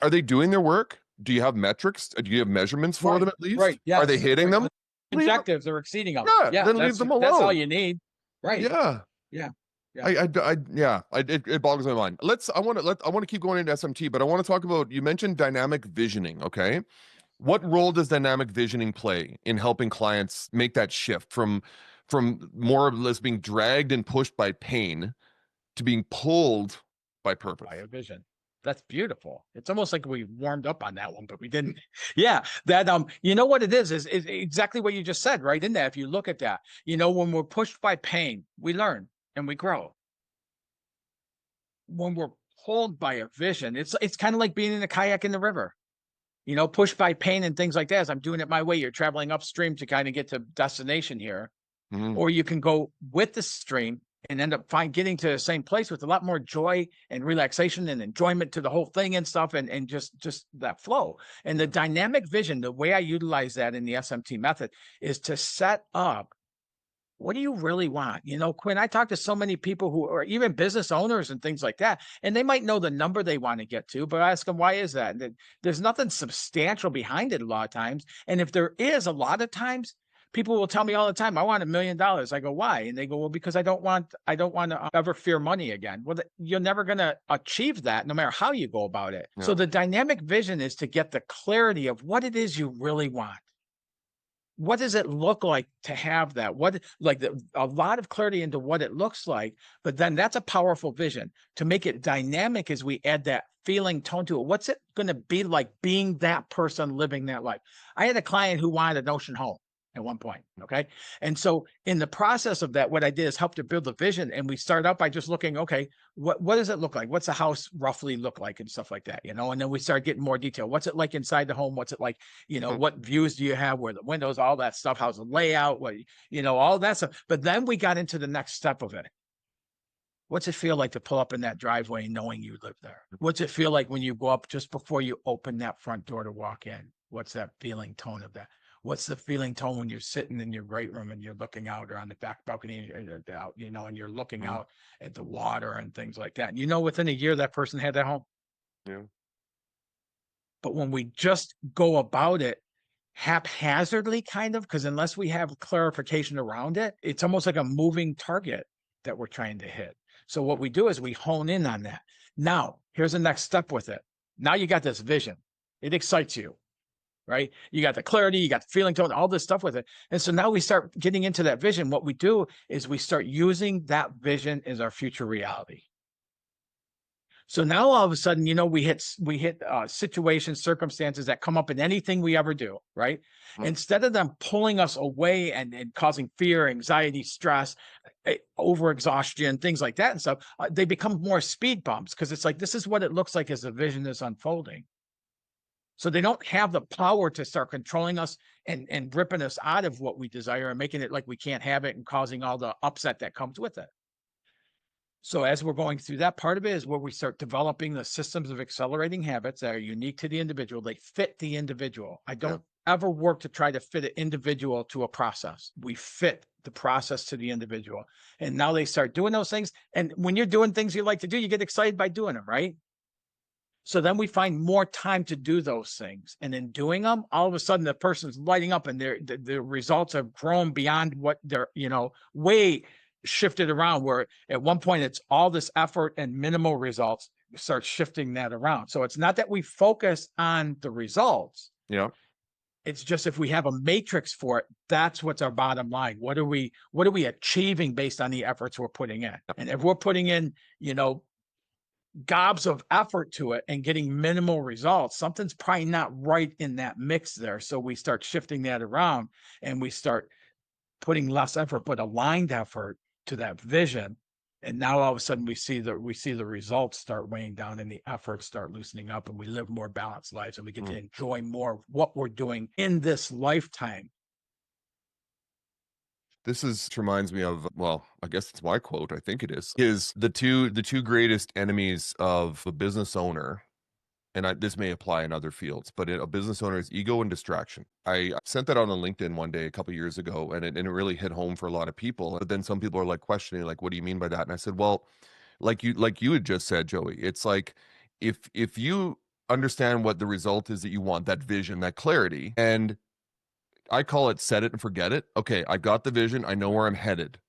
are they doing their work? Do you have metrics? Do you have measurements for them at least? Right. Yes. Are they hitting them? Objectives are exceeding them. Yeah. Then leave them alone. That's all you need. Right. Yeah. Yeah. It boggles my mind. I want to keep going into SMT, but I want to talk about, you mentioned dynamic visioning. Okay. What role does dynamic visioning play in helping clients make that shift from more or less being dragged and pushed by pain to being pulled by purpose? By a vision. That's beautiful. It's almost like we warmed up on that one, but we didn't. Yeah, that you know what it is exactly what you just said right in there. If you look at that, when we're pushed by pain, we learn and we grow. When we're pulled by a vision, it's kind of like being in a kayak in the river. Pushed by pain and things like that. As I'm doing it my way, you're traveling upstream to kind of get to destination here, or you can go with the stream and end up getting to the same place with a lot more joy and relaxation and enjoyment to the whole thing and stuff, and just that flow. And the dynamic vision, the way I utilize that in the SMT method, is to set up, what do you really want? Quinn, I talk to so many people who are even business owners and things like that, and they might know the number they want to get to, but I ask them, why is that? And there's nothing substantial behind it a lot of times. And if there is, a lot of times, people will tell me all the time, I want $1 million. I go, why? And they go, well, because I don't want to ever fear money again. Well, you're never going to achieve that no matter how you go about it. Yeah. So the dynamic vision is to get the clarity of what it is you really want. What does it look like to have that? A lot of clarity into what it looks like, but then that's a powerful vision. To make it dynamic as we add that feeling tone to it. What's it going to be like being that person living that life? I had a client who wanted an ocean home at one point. Okay. And so in the process of that, what I did is help to build the vision. And we start out by just looking, okay, what does it look like? What's the house roughly look like and stuff like that, and then we start getting more detail. What's it like inside the home? What's it like, what views do you have, where the windows, all that stuff, how's the layout, all that stuff. But then we got into the next step of it. What's it feel like to pull up in that driveway knowing you live there? What's it feel like when you go up just before you open that front door to walk in? What's that feeling tone of that? What's the feeling tone when you're sitting in your great room and you're looking out, or on the back balcony, and you're looking out at the water and things like that? Within a year, that person had that home. Yeah. But when we just go about it haphazardly, kind of, because unless we have clarification around it, it's almost like a moving target that we're trying to hit. So what we do is we hone in on that. Now, here's the next step with it. Now you got this vision. It excites you, right? You got the clarity, you got the feeling tone, all this stuff with it. And so now we start getting into that vision. What we do is we start using that vision as our future reality. So now all of a sudden, we hit situations, circumstances that come up in anything we ever do, right? Mhm. Instead of them pulling us away and causing fear, anxiety, stress, overexhaustion, things like that and stuff, they become more speed bumps, because it's like, this is what it looks like as the vision is unfolding. So they don't have the power to start controlling us and ripping us out of what we desire and making it like we can't have it and causing all the upset that comes with it. So as we're going through that, part of it is where we start developing the systems of accelerating habits that are unique to the individual. They fit the individual. I don't ever work to try to fit an individual to a process. We fit the process to the individual. And now they start doing those things. And when you're doing things you like to do, you get excited by doing them, right? So then we find more time to do those things. And in doing them, all of a sudden the person's lighting up and their results have grown beyond what they're, way shifted around, where at one point it's all this effort and minimal results. Start shifting that around. So it's not that we focus on the results. Yeah. It's just, if we have a matrix for it, that's what's our bottom line. What are we achieving based on the efforts we're putting in? And if we're putting in, gobs of effort to it and getting minimal results, something's probably not right in that mix there. So we start shifting that around and we start putting less effort, but aligned effort to that vision. And now all of a sudden we see the results start weighing down and the efforts start loosening up, and we live more balanced lives, and we get to enjoy more of what we're doing in this lifetime. This reminds me of, well, I guess it's my quote, I think it is the two greatest enemies of a business owner, and this may apply in other fields, but a business owner is ego and distraction. I sent that out on LinkedIn one day a couple of years ago, and it really hit home for a lot of people. But then some people are like questioning, like, what do you mean by that? And I said, well, like you had just said, Joey, it's like, if you understand what the result is that you want, that vision, that clarity, and I call it set it and forget it. Okay, I got the vision. I know where I'm headed.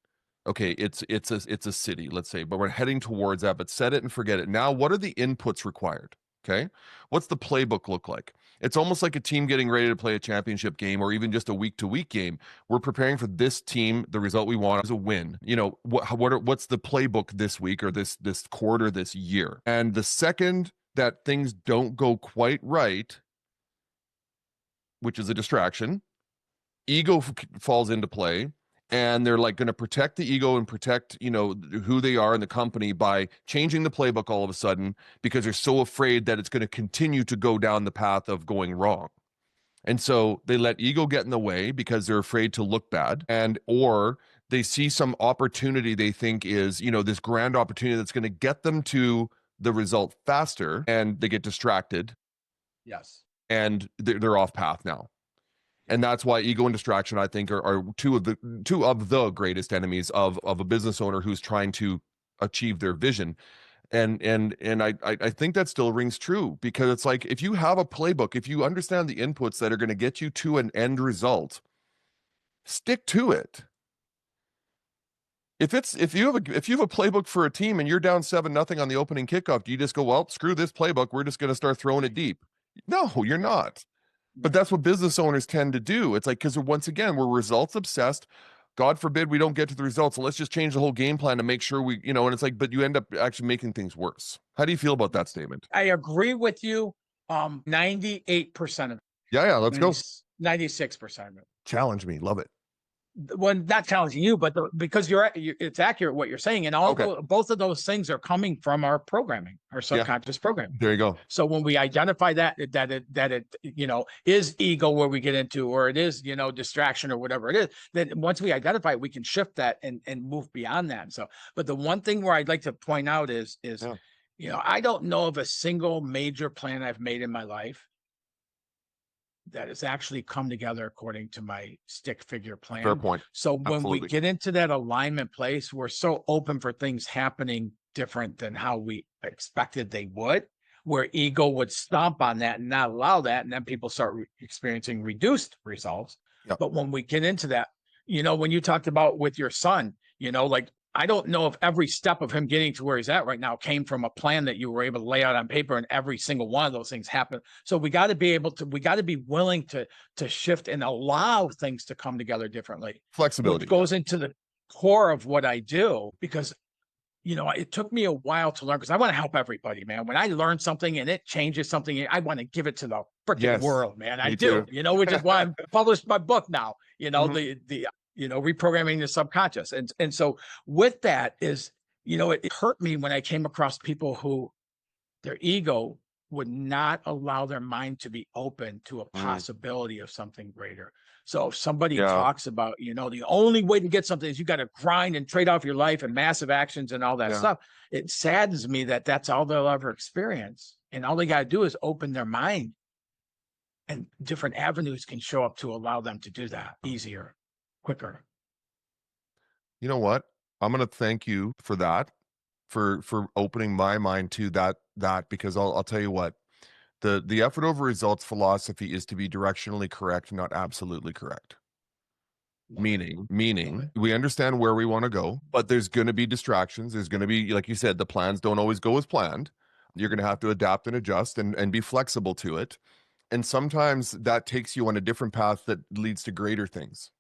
Okay, it's a city, let's say, but we're heading towards that, but set it and forget it. Now, what are the inputs required? Okay, what's the playbook look like? It's almost like a team getting ready to play a championship game, or even just a week-to-week game. We're preparing for this team. The result we want is a win. What's the playbook this week, or this quarter, this year? And the second that things don't go quite right, which is a distraction, ego falls into play, and they're like going to protect the ego and protect who they are in the company by changing the playbook all of a sudden, because they're so afraid that it's going to continue to go down the path of going wrong. And so they let ego get in the way because they're afraid to look bad, or they see some opportunity they think is this grand opportunity that's going to get them to the result faster, and they get distracted. Yes. And they're off path now. And that's why ego and distraction, I think, are two of the greatest enemies of a business owner who's trying to achieve their vision. And I think that still rings true, because it's like, if you have a playbook, if you understand the inputs that are going to get you to an end result, stick to it. If you have a playbook for a team and you're down 7-0 on the opening kickoff, do you just go, well, screw this playbook, we're just going to start throwing it deep? No, you're not. But that's what business owners tend to do. It's like, because once again, we're results obsessed. God forbid we don't get to the results, so let's just change the whole game plan to make sure we, and it's like, but you end up actually making things worse. How do you feel about that statement? I agree with you 98% of it. Yeah, let's go. 96% of it. Challenge me. Love it. Well, not challenging you, but because it's accurate what you're saying, and both of those things are coming from our programming, our subconscious programming. There you go. So when we identify that it is ego where we get into, or it is distraction or whatever it is, then once we identify it, we can shift that and move beyond that. So, but the one thing where I'd like to point out is I don't know of a single major plan I've made in my life that has actually come together according to my stick figure plan. Fair point. So when Absolutely. we get into that alignment place, we're so open for things happening different than how we expected they would. where ego would stomp on that and not allow that. And then people start experiencing reduced results. Yep. But when we get into that, when you talked about with your son, like, I don't know if every step of him getting to where he's at right now came from a plan that you were able to lay out on paper, and every single one of those things happened. So we got to be willing to shift and allow things to come together differently. Flexibility. Which goes into the core of what I do, because it took me a while to learn, because I want to help everybody, man. When I learn something and it changes something, I want to give it to the freaking world, man. I do, which is why I published my book now, the reprogramming the subconscious. And so with that is, it hurt me when I came across people who their ego would not allow their mind to be open to a possibility of something greater. So if somebody talks about, the only way to get something is you got to grind and trade off your life and massive actions and all that stuff. It saddens me that that's all they'll ever experience. And all they got to do is open their mind, and different avenues can show up to allow them to do that easier, quicker. You know what? I'm going to thank you for that, for opening my mind to that, because I'll tell you what, the effort over results philosophy is to be directionally correct, not absolutely correct. Meaning we understand where we want to go, but there's going to be distractions. There's going to be, like you said, the plans don't always go as planned. You're going to have to adapt and adjust and be flexible to it. And sometimes that takes you on a different path that leads to greater things.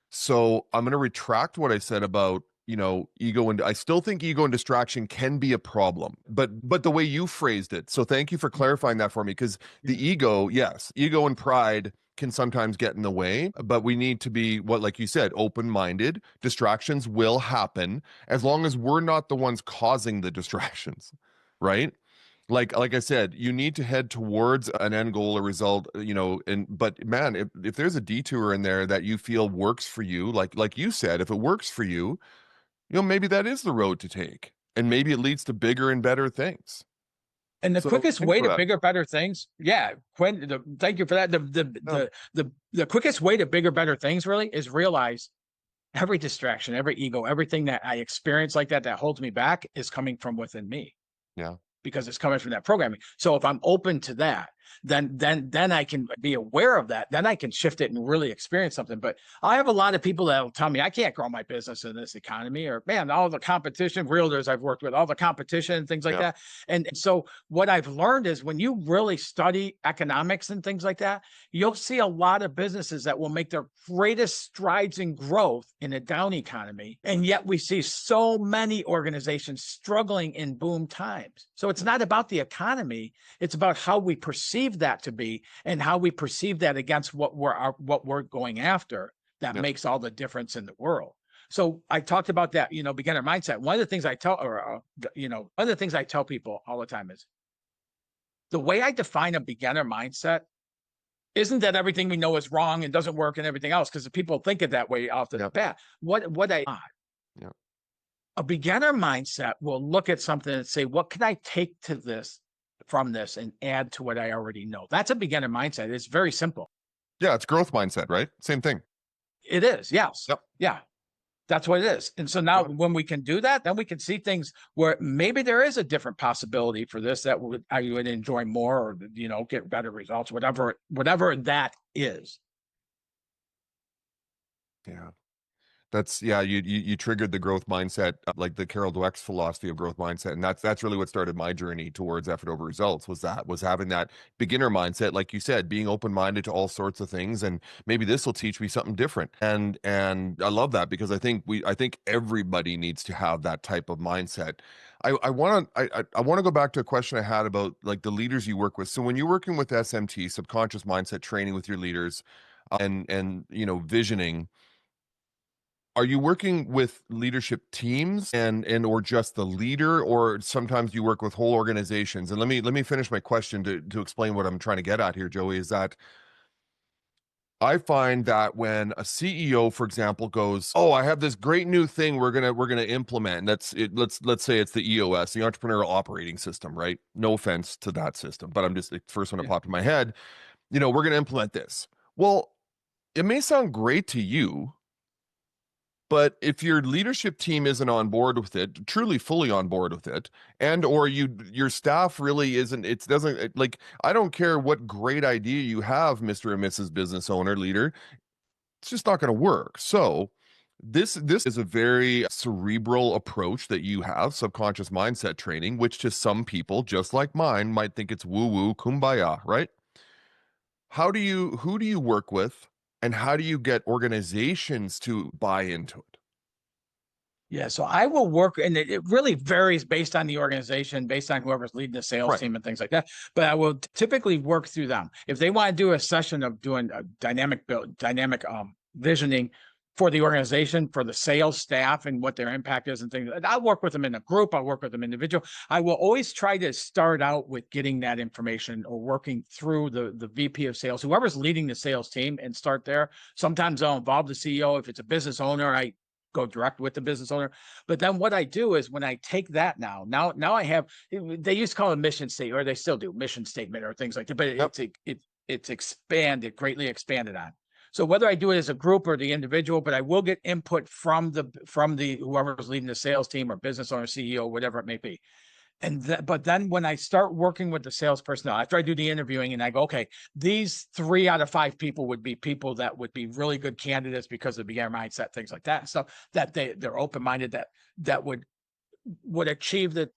So I'm going to retract what I said about, ego, and I still think ego and distraction can be a problem, but the way you phrased it. So thank you for clarifying that for me, because the ego and pride can sometimes get in the way, but we need to be, like you said, open-minded. Distractions will happen as long as we're not the ones causing the distractions, right? Like I said, you need to head towards an end goal, a result, but man, if there's a detour in there that you feel works for you, like you said, if it works for you, maybe that is the road to take, and maybe it leads to bigger and better things. And the quickest way to bigger, better things. Yeah. Quinn, thank you for that. The quickest way to bigger, better things really is realize every distraction, every ego, everything that I experience like that holds me back is coming from within me. Yeah. Because it's coming from that programming. So if I'm open to that, then I can be aware of that. Then I can shift it and really experience something. But I have a lot of people that will tell me I can't grow my business in this economy, or man, all the competition, realtors I've worked with, all the competition and things like that. And so what I've learned is when you really study economics and things like that, you'll see a lot of businesses that will make their greatest strides in growth in a down economy. And yet we see so many organizations struggling in boom times. So it's not about the economy. It's about how we perceive that to be, and how we perceive that against what we're going after. That makes all the difference in the world. So I talked about that, beginner mindset. One of the things I tell people all the time is the way I define a beginner mindset isn't that everything we know is wrong and doesn't work and everything else, because people think it that way off the bat. A beginner mindset will look at something and say, what can I take from this and add to what I already know? That's a beginner mindset. It's very simple. Yeah, it's growth mindset, right? Same thing. It is, yes. Yep. Yeah, that's what it is. And so now when we can do that, then we can see things where maybe there is a different possibility for this that I would enjoy more, or, get better results, whatever that is. Yeah. That's you triggered the growth mindset, like the Carol Dweck's philosophy of growth mindset. And that's really what started my journey towards effort over results, was having that beginner mindset, like you said, being open-minded to all sorts of things. And maybe this will teach me something different. And I love that, because I think everybody needs to have that type of mindset. I want to go back to a question I had about like the leaders you work with. So when you're working with SMT, subconscious mindset training, with your leaders, and visioning, are you working with leadership teams and or just the leader, or sometimes you work with whole organizations? And let me finish my question to explain what I'm trying to get at here, Joey, is that I find that when a CEO, for example, goes, "Oh, I have this great new thing we're gonna implement," and that's it. Let's say it's the EOS, the Entrepreneurial Operating System, right? No offense to that system, but I'm just the first one that popped in my head. We're gonna implement this. Well, it may sound great to you, But if your leadership team isn't on board with it, truly fully on board with it, and or your staff really isn't, it doesn't like, I don't care what great idea you have, Mr. and Mrs. Business Owner Leader, it's just not going to work. So this is a very cerebral approach that you have, subconscious mindset training, which to some people, just like mine, might think it's woo-woo, kumbaya, right? Who do you work with, and how do you get organizations to buy into it? Yeah, so I will work, and it really varies based on the organization, based on whoever's leading the sales Right. team and things like that. But I will typically work through them. If they want to do a session of doing a dynamic visioning for the organization, for the sales staff and what their impact is and things, I'll work with them in a group, I'll work with them individual. I will always try to start out with getting that information or working through the VP of sales, whoever's leading the sales team, and start there. Sometimes I'll involve the CEO. If it's a business owner, I go direct with the business owner. But then what I do is when I take that now I have, they used to call it a mission statement, or they still do, mission statement or things like that, but Yep. it's expanded, greatly expanded on. So whether I do it as a group or the individual, but I will get input from the whoever's leading the sales team or business owner, CEO, whatever it may be. But then when I start working with the sales personnel, after I do the interviewing and I go, okay, these 3 out of 5 people would be people that would be really good candidates because of the beginner mindset, things like that, and stuff, that they're open-minded, that would achieve the,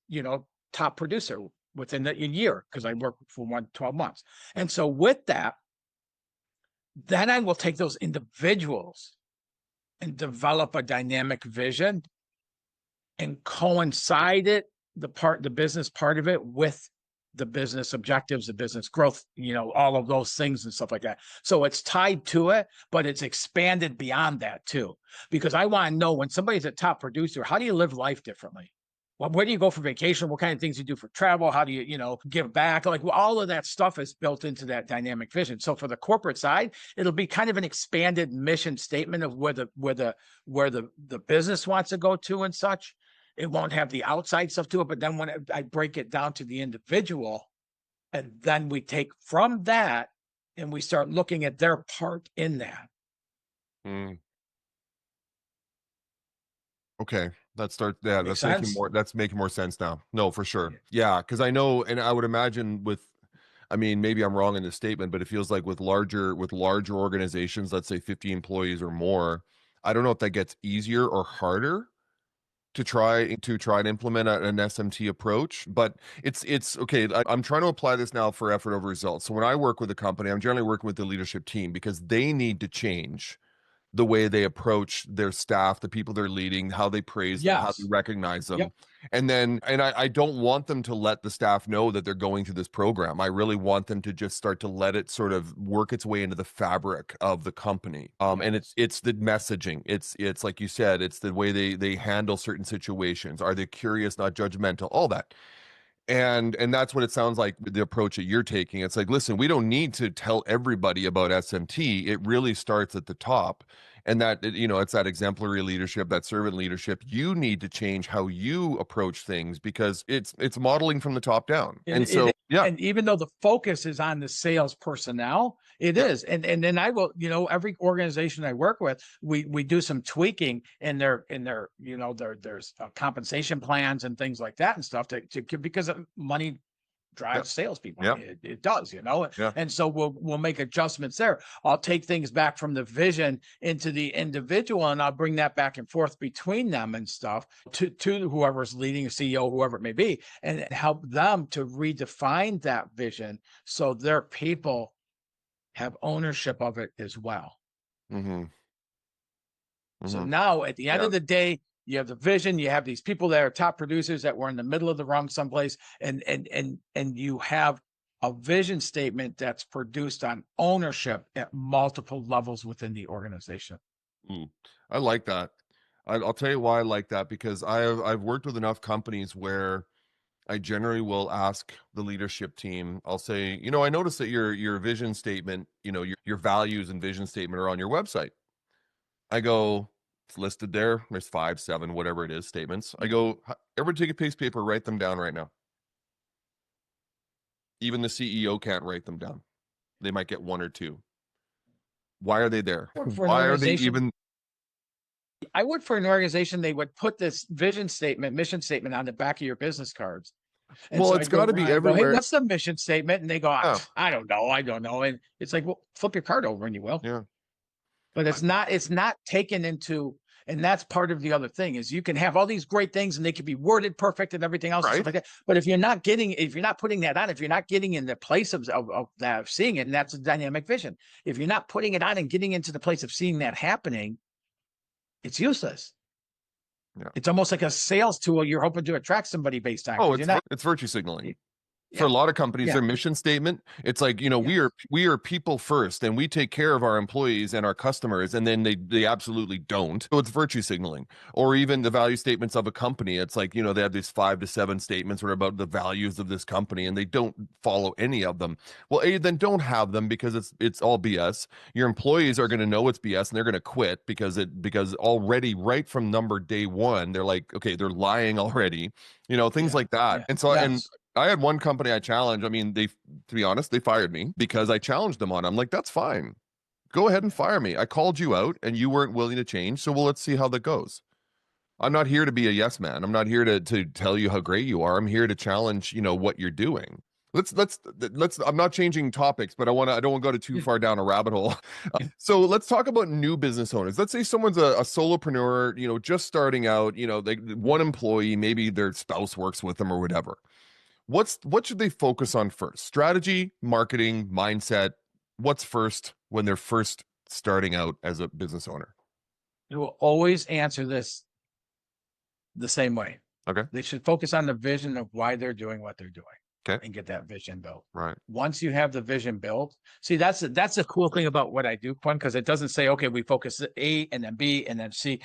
top producer within a year, because I work for 12 months. And so with that, then I will take those individuals and develop a dynamic vision and coincide it, the business part of it, with the business objectives, the business growth, all of those things and stuff like that. So it's tied to it, but it's expanded beyond that too, because I want to know, when somebody's a top producer, how do you live life differently? Well, where do you go for vacation? What kind of things you do for travel? How do you, give back? Like, all of that stuff is built into that dynamic vision. So for the corporate side, it'll be kind of an expanded mission statement of where the business wants to go to and such. It won't have the outside stuff to it, but then when I break it down to the individual, and then we take from that and we start looking at their part in that. Mm. Okay. Make sense? That's making more sense now. No, for sure. Yeah, because I know, and I would imagine I mean, maybe I'm wrong in this statement, but it feels like with larger organizations, let's say 50 employees or more, I don't know if that gets easier or harder to try and implement an SMT approach, but it's okay. I'm trying to apply this now for effort over results. So when I work with a company, I'm generally working with the leadership team, because they need to change the way they approach their staff, the people they're leading, how they praise them, how they Yes. recognize them. Yep. And I don't want them to let the staff know that they're going through this program. I really want them to just start to let it sort of work its way into the fabric of the company. And it's the messaging. It's like you said, it's the way they handle certain situations. Are they curious, not judgmental? All that. And that's what it sounds like, the approach that you're taking. It's like, listen, we don't need to tell everybody about SMT. It really starts at the top. And that, it's that exemplary leadership, that servant leadership. You need to change how you approach things, because it's modeling from the top down. And so, yeah. And even though the focus is on the sales personnel, it is. And then I will, every organization I work with, we do some tweaking in their, there's compensation plans and things like that and stuff because money drives salespeople. Yeah. It does, Yeah. and so we'll make adjustments there. I'll take things back from the vision into the individual, and I'll bring that back and forth between them and stuff to whoever's leading, CEO, whoever it may be, and help them to redefine that vision so their people have ownership of it as well. Mm-hmm. So Mm-hmm. now at the end of the day, you have the vision, you have these people that are top producers that were in the middle of the rung someplace, and you have a vision statement that's produced on ownership at multiple levels within the organization. I like that. I'll tell you why I like that, because I've worked with enough companies where I generally will ask the leadership team, I'll say, I noticed that your vision statement, your values and vision statement are on your website. I go, it's listed there. There's 5, 7, whatever it is, statements. I go, everybody take a piece of paper, write them down right now. Even the CEO can't write them down. They might get 1 or 2. Why are they there? For Why are they even? I worked for an organization, they would put this vision statement, mission statement on the back of your business cards. And Well, so it's I'd go got to be around and go, hey, everywhere. what's the mission statement? And they go, Yeah. I don't know. And it's like, well, flip your card over and you will. Yeah. But it's not taken into, and that's part of the other thing is you can have all these great things and they can be worded perfect and everything else and stuff Right. like that. But if you're not putting that on, if you're not getting in the place of that, of seeing it, and that's a dynamic vision. If you're not putting it on and getting into the place of seeing that happening, it's useless. Yeah. It's almost like a sales tool you're hoping to attract somebody based on. Oh, You're not, it's virtue signaling. yeah. For a lot of companies, Yeah. their mission statement, it's like, you know, Yes. we are people first and we take care of our employees and our customers, and then they absolutely don't. So it's virtue signaling. Or even the value statements of a company. It's like, you know, they have these 5 to 7 statements where about the values of this company and they don't follow any of them. Well, then don't have them because it's all BS. Your employees are going to know it's BS and they're going to quit because already right from number day one, they're like, okay, they're lying already, you know, things like that. Yeah. And so, and Yes. I had one company I challenged. I mean, to be honest, they fired me because I challenged them on it. I'm like, that's fine. Go ahead and fire me. I called you out and you weren't willing to change. So let's see how that goes. I'm not here to be a yes man. I'm not here to tell you how great you are. I'm here to challenge, you know, what you're doing. Let's I'm not changing topics, but I don't want to go too far down a rabbit hole. So let's talk about new business owners. Let's say someone's a solopreneur, you know, just starting out, you know, they one employee, maybe their spouse works with them or whatever. What should they focus on first? Strategy, marketing, mindset. What's first when they're first starting out as a business owner? You will always answer this the same way. Okay. They should focus on the vision of why they're doing what they're doing. Okay. And get that vision built. Right. Once you have the vision built, see, that's the cool thing about what I do, Quinn, because it doesn't say, okay, we focus A and then B and then C.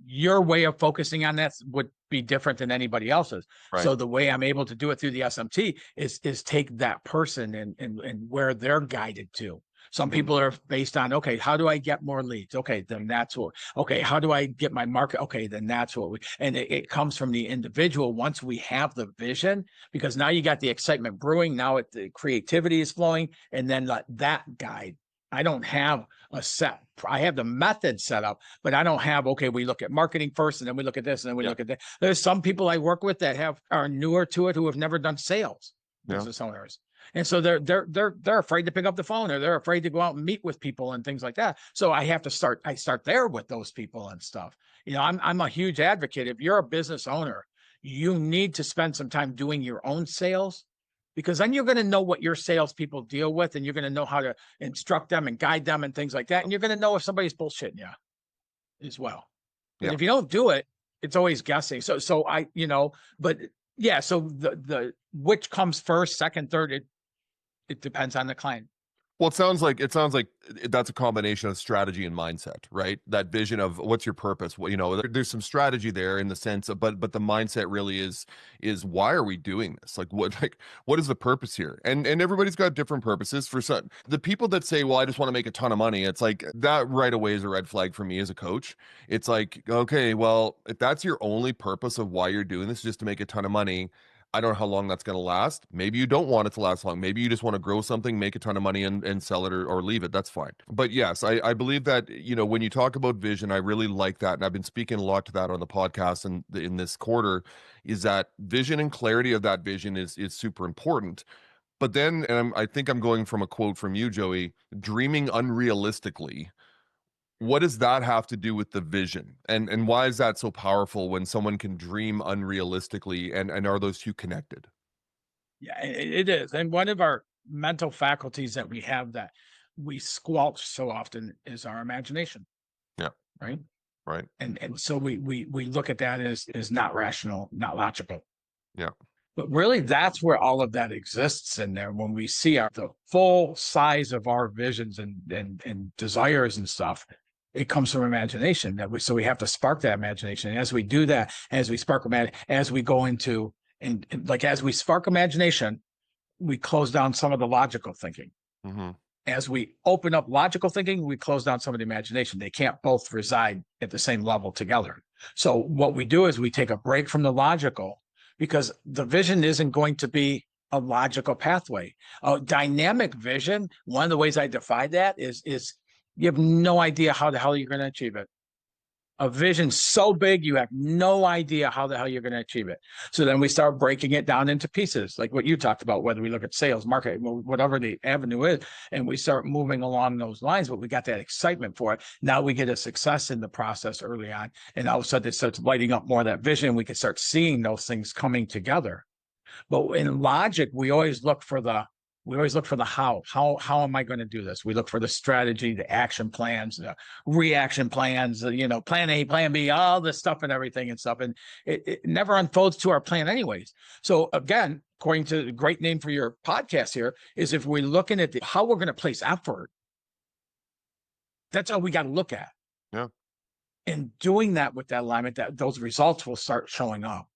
Your way of focusing on that would be different than anybody else's. Right. So the way I'm able to do it through the SMT is take that person and where they're guided to. Some people are based on, okay, how do I get more leads? Okay, then that's what, okay, how do I get my market? Okay, then that's what and it comes from the individual once we have the vision, because now you got the excitement brewing, now the creativity is flowing, and then that guide. I don't have I have the method set up, but I don't have, okay, we look at marketing first, and then we look at this, and then we look at that. There's some people I work with that are newer to it who have never done sales, business owners. And so they're afraid to pick up the phone, or they're afraid to go out and meet with people and things like that. So I start there with those people and stuff. You know, I'm a huge advocate. If you're a business owner, you need to spend some time doing your own sales, because then you're going to know what your salespeople deal with, and you're going to know how to instruct them and guide them and things like that. And you're going to know if somebody's bullshitting you as well. And if you don't do it, it's always guessing. So I, you know, but yeah, so the which comes first, second, third, it depends on the client. Well, it sounds like that's a combination of strategy and mindset, right? That vision of what's your purpose. Well, you know, there's some strategy there in the sense of, but the mindset really is why are we doing this? Like what is the purpose here? And everybody's got different purposes. For some, the people that say, well, I just want to make a ton of money, it's like that right away is a red flag for me as a coach. It's like, okay, well, if that's your only purpose of why you're doing this, just to make a ton of money, I don't know how long that's going to last. Maybe you don't want it to last long. Maybe you just want to grow something, make a ton of money and sell it or leave it. That's fine. But yes, I believe that, you know, when you talk about vision, I really like that. And I've been speaking a lot to that on the podcast and in this quarter, is that vision and clarity of that vision is super important. But then, and I think I'm going from a quote from you, Joey, dreaming unrealistically. What does that have to do with the vision? And why is that so powerful when someone can dream unrealistically, and are those two connected? Yeah, it is. And one of our mental faculties that we have that we squelch so often is our imagination. Yeah. Right. Right. And so we look at that as not rational, not logical. Yeah. But really, that's where all of that exists in there. When we see the full size of our visions and desires and stuff, it comes from imagination. So we have to spark that imagination. And as we do that, as we spark as we go into as we spark imagination, we close down some of the logical thinking. Mm-hmm. As we open up logical thinking, we close down some of the imagination. They can't both reside at the same level together. So what we do is we take a break from the logical, because the vision isn't going to be a logical pathway. A dynamic vision, one of the ways I define that is you have no idea how the hell you're going to achieve it. A vision so big, you have no idea how the hell you're going to achieve it. So then we start breaking it down into pieces, like what you talked about, whether we look at sales, marketing, whatever the avenue is, and we start moving along those lines, but we got that excitement for it. Now we get a success in the process early on, and all of a sudden it starts lighting up more of that vision. We can start seeing those things coming together. But in logic, we always look for the how. How am I going to do this? We look for the strategy, the action plans, the reaction plans, plan A, plan B, all this stuff and everything and stuff. And it never unfolds to our plan anyways. So again, according to the great name for your podcast here, is if we're looking at how we're going to place effort, that's all we got to look at. Yeah. And doing that with that alignment, those results will start showing up.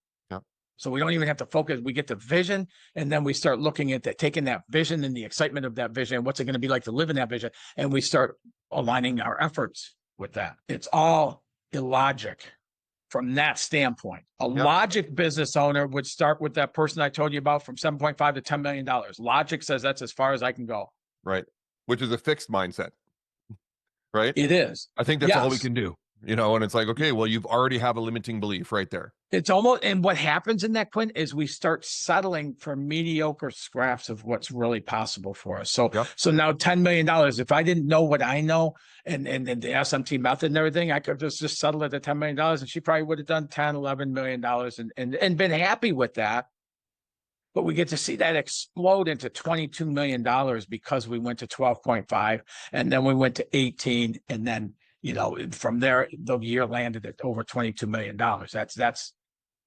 So we don't even have to focus. We get the vision, and then we start looking at that, taking that vision and the excitement of that vision. What's it going to be like to live in that vision? And we start aligning our efforts with that. It's all illogic from that standpoint. A logic business owner would start with that person I told you about from 7.5 to $10 million. Logic says that's as far as I can go. Right. Which is a fixed mindset. Right. It is. I think that's all we can do. And it's like, okay, well, you've already have a limiting belief right there. It's almost, and what happens in that, Quinn, is we start settling for mediocre scraps of what's really possible for us. So now $10 million, if I didn't know what I know and the SMT method and everything, I could just settle it at $10 million, and she probably would have done $10, $11 million and been happy with that. But we get to see that explode into $22 million because we went to 12.5, and then we went to 18, and then from there, the year landed at over $22 million. That's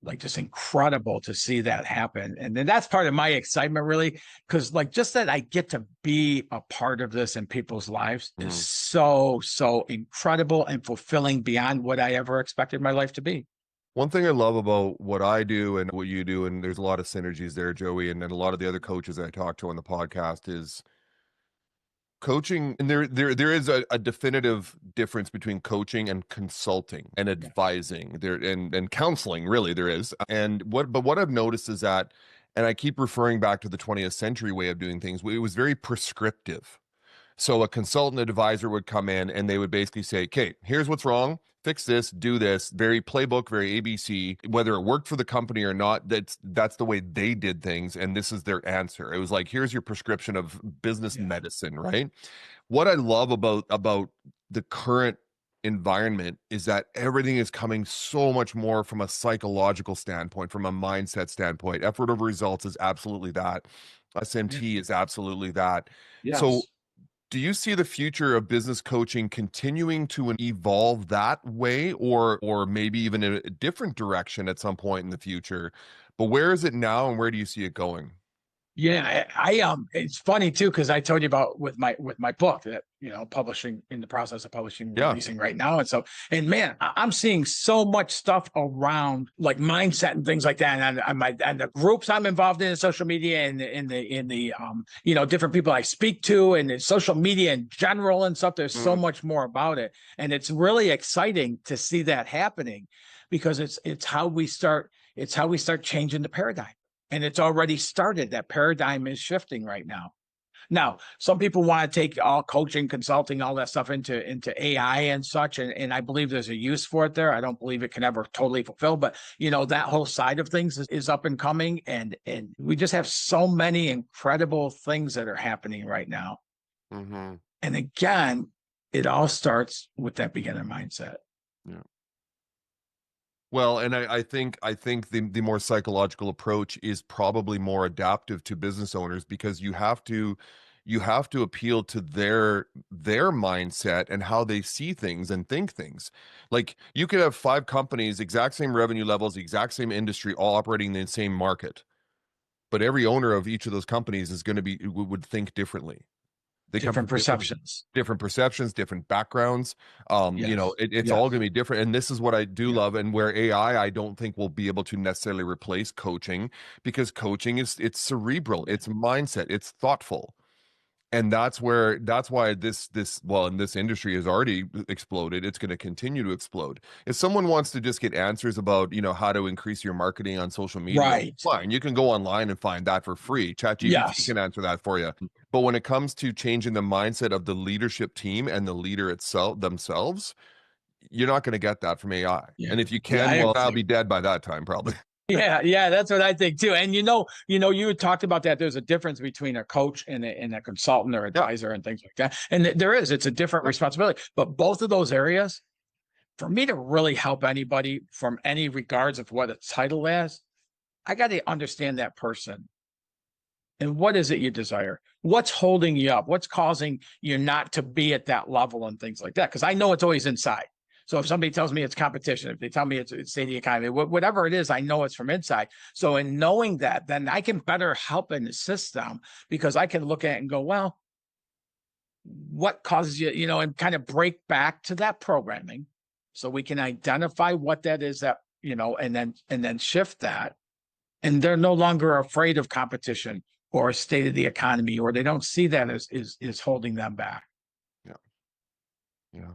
like just incredible to see that happen. And then that's part of my excitement, really, because like just that I get to be a part of this in people's lives is so incredible and fulfilling beyond what I ever expected my life to be. One thing I love about what I do and what you do, and there's a lot of synergies there, Joey, and then a lot of the other coaches I talk to on the podcast, is coaching. And there is a definitive difference between coaching and consulting and advising there and counseling. Really, there is. But what I've noticed is that, and I keep referring back to the 20th century way of doing things, it was very prescriptive. So a consultant advisor would come in and they would basically say, okay, here's what's wrong. Fix this, do this, very playbook, very ABC, whether it worked for the company or not, that's the way they did things. And this is their answer. It was like, here's your prescription of business medicine, right? What I love about the current environment is that everything is coming so much more from a psychological standpoint, from a mindset standpoint. Effort over results is absolutely that. SMT is absolutely that. Yes. So do you see the future of business coaching continuing to evolve that way, or maybe even in a different direction at some point in the future? But where is it now, and where do you see it going? Yeah, I it's funny too, because I told you about with my book that publishing, in the process of publishing, releasing right now, and man, I'm seeing so much stuff around like mindset and things like that, and the groups I'm involved in social media and in the different people I speak to and in social media in general and stuff. There's so much more about it, and it's really exciting to see that happening because it's how we start changing the paradigm. And it's already started. That paradigm is shifting right now. Now, some people want to take all coaching, consulting, all that stuff into AI and such. And I believe there's a use for it there. I don't believe it can ever totally fulfill, but that whole side of things is up and coming. And we just have so many incredible things that are happening right now. Mm-hmm. And again, it all starts with that beginner mindset. Yeah. Well, and I think the more psychological approach is probably more adaptive to business owners, because you have to appeal to their mindset and how they see things and think things. Like you could have 5 companies, exact same revenue levels, exact same industry, all operating in the same market, but every owner of each of those companies is going to would think differently. They different perceptions, different backgrounds. It's all going to be different. And this is what I do love, and where AI, I don't think will be able to necessarily replace coaching, because coaching it's cerebral, it's mindset, it's thoughtful. And that's why this and this industry has already exploded. It's going to continue to explode. If someone wants to just get answers about, how to increase your marketing on social media, right, fine. You can go online and find that for free. ChatGPT can answer that for you. But when it comes to changing the mindset of the leadership team and the leader themselves, you're not going to get that from AI. Yeah. And if you Yeah, can, well, I'll be dead by that time, probably. yeah, that's what I think too. And you had talked about that. There's a difference between a coach and a consultant or advisor and things like that. And it's a different responsibility. But both of those areas, for me to really help anybody from any regards of what a title is, I got to understand that person. And what is it you desire? What's holding you up? What's causing you not to be at that level and things like that? Because I know it's always inside. So if somebody tells me it's competition, if they tell me it's state of the economy, whatever it is, I know it's from inside. So in knowing that, then I can better help and assist them, because I can look at it and go, well, what causes you, and kind of break back to that programming, so we can identify what that is, that, and then shift that. And they're no longer afraid of competition or state of the economy, or they don't see that as holding them back. Yeah. Yeah.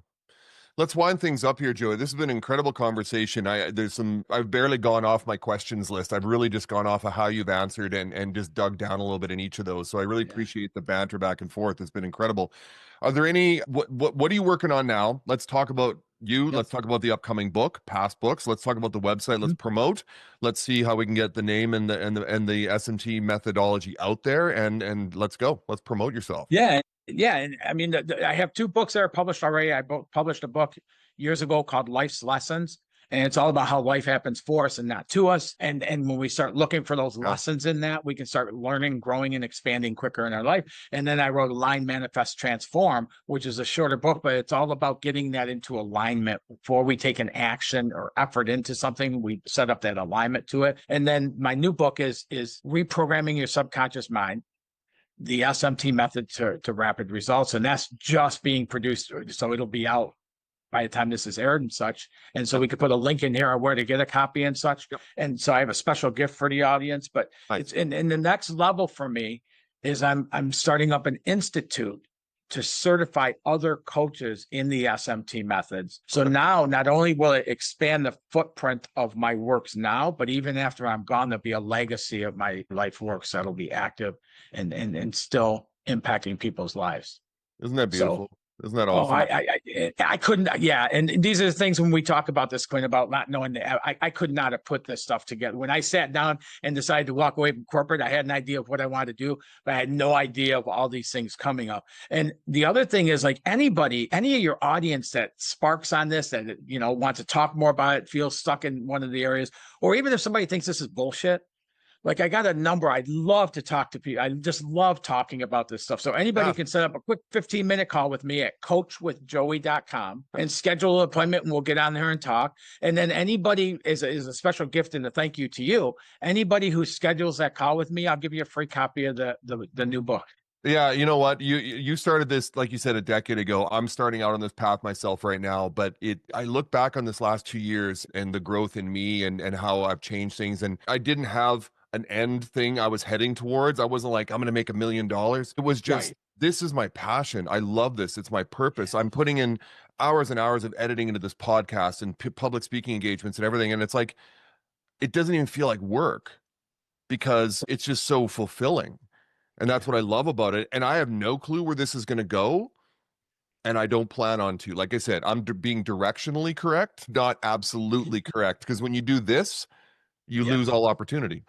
Let's wind things up here, Joey. This has been an incredible conversation. I've barely gone off my questions list. I've really just gone off of how you've answered and just dug down a little bit in each of those. So I really appreciate the banter back and forth. It's been incredible. Are there what are you working on now? Let's talk about you. Yep. Let's talk about the upcoming book, past books. Let's talk about the website. Let's promote. Let's see how we can get the name and the SMT methodology out there, and let's go. Let's promote yourself. Yeah. Yeah. And I mean, I have 2 books that are published already. I published a book years ago called Life's Lessons. And it's all about how life happens for us and not to us. And when we start looking for those lessons in that, we can start learning, growing, and expanding quicker in our life. And then I wrote Align, Manifest, Transform, which is a shorter book, but it's all about getting that into alignment. Before we take an action or effort into something, we set up that alignment to it. And then my new book is Reprogramming Your Subconscious Mind, the SMT method to rapid results. And that's just being produced. So it'll be out by the time this is aired and such. And so we could put a link in here on where to get a copy and such. Yep. And so I have a special gift for the audience, but it's in the next level for me is I'm starting up an institute to certify other coaches in the SMT methods. So now not only will it expand the footprint of my works now, but even after I'm gone, there'll be a legacy of my life works that'll be active and still impacting people's lives. Isn't that beautiful? Isn't that awesome? I couldn't. Yeah. And these are the things when we talk about this, Quinn, about not knowing that I could not have put this stuff together. When I sat down and decided to walk away from corporate, I had an idea of what I wanted to do, but I had no idea of all these things coming up. And the other thing is, like, any of your audience that sparks on this, that, wants to talk more about it, feels stuck in one of the areas, or even if somebody thinks this is bullshit, like, I got a number. I'd love to talk to people. I just love talking about this stuff. So anybody can set up a quick 15-minute call with me at coachwithjoey.com and schedule an appointment, and we'll get on there and talk. And then anybody is a special gift and a thank you to you. Anybody who schedules that call with me, I'll give you a free copy of the new book. Yeah, you know what? You started this, like you said, a decade ago. I'm starting out on this path myself right now, but I look back on this last 2 years and the growth in me and how I've changed things. And I didn't have an end thing I was heading towards. I wasn't like, I'm going to make $1 million. It was just, This is my passion. I love this. It's my purpose. I'm putting in hours and hours of editing into this podcast and public speaking engagements and everything. And it's like, it doesn't even feel like work because it's just so fulfilling. And that's what I love about it. And I have no clue where this is going to go. And I don't plan on to. Like I said, I'm being directionally correct, not absolutely correct. Because when you do this, you lose all opportunity.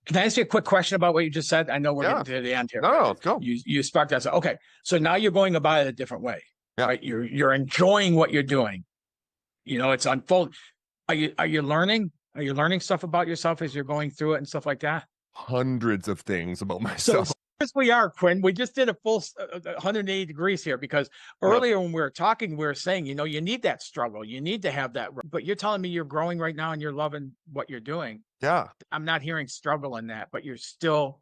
Can I ask you a quick question about what you just said? I know we're getting to the end here. No, let's go. You sparked that. So, okay. So now you're going about it a different way, right? You're enjoying what you're doing. It's unfolding. Are you learning? Are you learning stuff about yourself as you're going through it and stuff like that? Hundreds of things about myself. So yes, we are, Quinn. We just did a full 180 degrees here, because earlier when we were talking, we were saying, you need that struggle. You need to have that. But you're telling me you're growing right now and you're loving what you're doing. Yeah. I'm not hearing struggle in that, but you're still.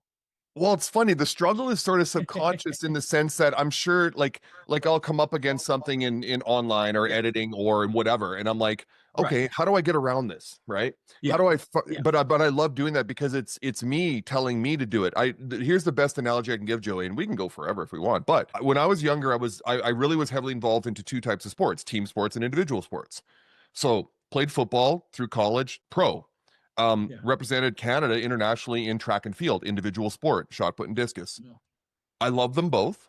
Well, it's funny. The struggle is sort of subconscious in the sense that I'm sure like I'll come up against something in online or editing or whatever. And I'm like, okay, how do I get around this? Right. Yeah. How do I, but I love doing that because it's me telling me to do it. Here's the best analogy I can give, Joey, and we can go forever if we want. But when I was younger, I really was heavily involved into 2 types of sports, team sports and individual sports. So played football through college, pro. Represented Canada internationally in track and field, individual sport, shot put and discus. I love them both.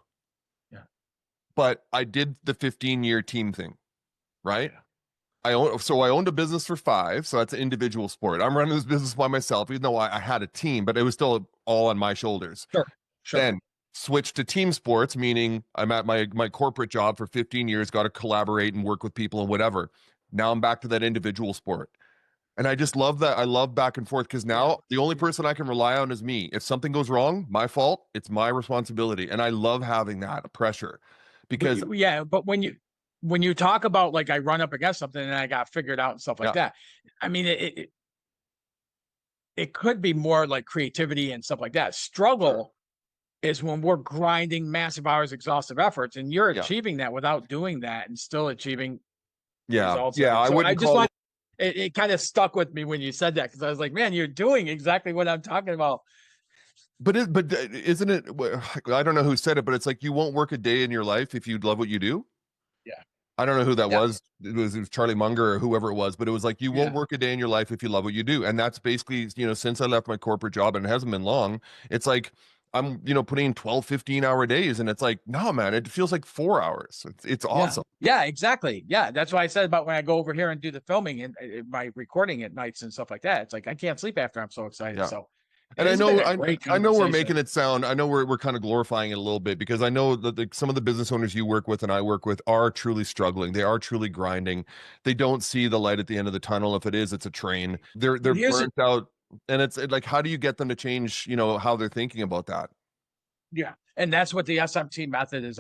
But I did the 15-year team thing, right? I owned a business for 5, so that's an individual sport. I'm running this business by myself, even though I had a team, but it was still all on my shoulders. Sure. Then switched to team sports, meaning I'm at my corporate job for 15 years, got to collaborate and work with people and whatever. Now I'm back to that individual sport. And I just love that. I love back and forth because now the only person I can rely on is me. If something goes wrong, my fault, it's my responsibility. And I love having that pressure because But when you talk about like I run up against something and I got figured out and stuff like that, I mean it could be more like creativity and stuff like that. Struggle is when we're grinding massive hours, exhaustive efforts, and you're achieving that without doing that and still achieving results. Yeah, I wouldn't call it. It kind of stuck with me when you said that because I was like, man, you're doing exactly what I'm talking about. But isn't it? I don't know who said it, but it's like you won't work a day in your life if you love what you do. Yeah. I don't know who that was. It was Charlie Munger or whoever it was, but it was like you won't work a day in your life if you love what you do. And that's basically, since I left my corporate job, and it hasn't been long, it's like I'm, putting in 12, 15-hour days, and it's like, no, man, it feels like 4 hours. It's awesome. Yeah, exactly. Yeah, that's why I said about when I go over here and do the filming and my recording at nights and stuff like that. It's like I can't sleep after I'm so excited. So. And I know we're making it sound, I know we're kind of glorifying it a little bit because I know that some of the business owners you work with and I work with are truly struggling. They are truly grinding. They don't see the light at the end of the tunnel. If it is, it's a train. They're burnt out. And it's like, how do you get them to change, how they're thinking about that? Yeah. And that's what the SMT method is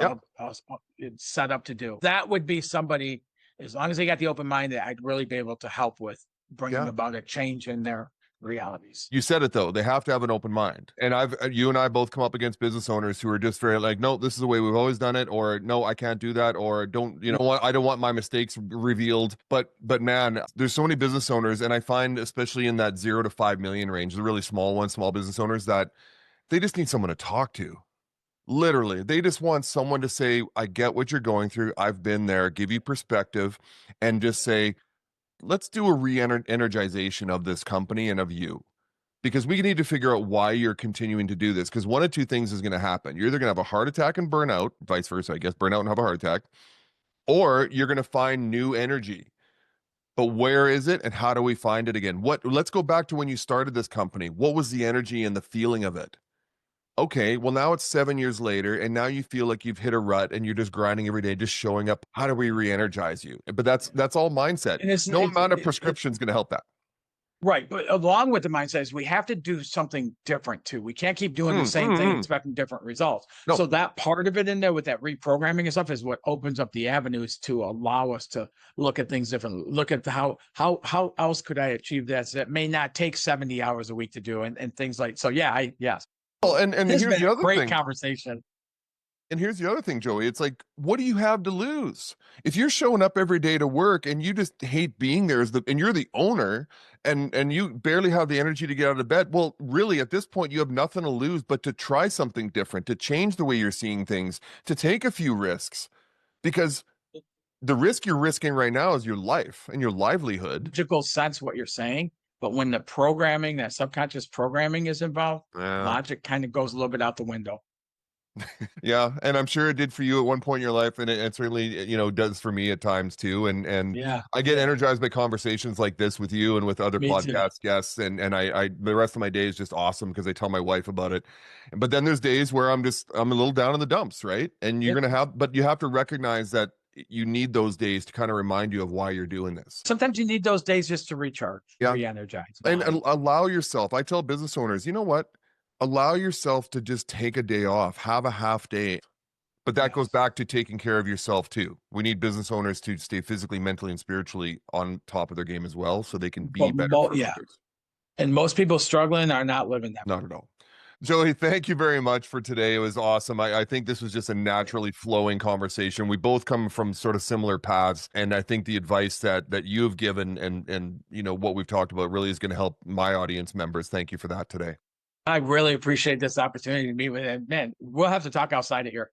it's set up to do. That would be somebody, as long as they got the open mind, that I'd really be able to help with bringing about a change in their realities. You said it though. They have to have an open mind. And you and I both come up against business owners who are just very like, no, this is the way we've always done it, or no, I can't do that, or don't, what, I don't want my mistakes revealed. But man, there's so many business owners, and I find especially in that 0 to 5 million range, the really small ones, small business owners, that they just need someone to talk to. Literally, they just want someone to say, I get what you're going through. I've been there, give you perspective, and just say, let's do a re-energization of this company and of you, because we need to figure out why you're continuing to do this. Because one of two things is going to happen. You're either going to have a heart attack and burn out, vice versa, I guess, burn out and have a heart attack, or you're going to find new energy. But where is it and how do we find it again? Let's go back to when you started this company. What was the energy and the feeling of it? Okay, well, now it's 7 years later, and now you feel like you've hit a rut and you're just grinding every day, just showing up. How do we re-energize you? But that's all mindset. No amount of prescription is going to help that. Right. But along with the mindset is we have to do something different too. We can't keep doing the same thing, expecting different results. No. So that part of it in there with that reprogramming and stuff is what opens up the avenues to allow us to look at things differently. Look at how else could I achieve that? So that may not take 70 hours a week to do and things like, so yeah, yes. Well, and here's the other great thing. Conversation. And here's the other thing, Joey. It's like, what do you have to lose? If you're showing up every day to work and you just hate being there and you're the owner and you barely have the energy to get out of bed, well, really at this point, you have nothing to lose but to try something different, to change the way you're seeing things, to take a few risks, because the risk you're risking right now is your life and your livelihood. Logical sense what you're saying. But when the programming, that subconscious programming is involved, logic kind of goes a little bit out the window. Yeah. And I'm sure it did for you at one point in your life. And it certainly, does for me at times too. And I get energized by conversations like this with you and with other podcast guests. And I the rest of my day is just awesome because I tell my wife about it. But then there's days where I'm a little down in the dumps, right? And you're going to but you have to recognize that you need those days to kind of remind you of why you're doing this. Sometimes you need those days just to recharge, re-energize. And allow yourself. I tell business owners, you know what? Allow yourself to just take a day off, have a half day. But that goes back to taking care of yourself too. We need business owners to stay physically, mentally, and spiritually on top of their game as well, so they can be better. And most people struggling are not living that. Not at all. Joey, thank you very much for today. It was awesome. I think this was just a naturally flowing conversation. We both come from sort of similar paths, and I think the advice that you have given and what we've talked about really is going to help my audience members. Thank you for that today. I really appreciate this opportunity to meet with you. Man, we'll have to talk outside of here.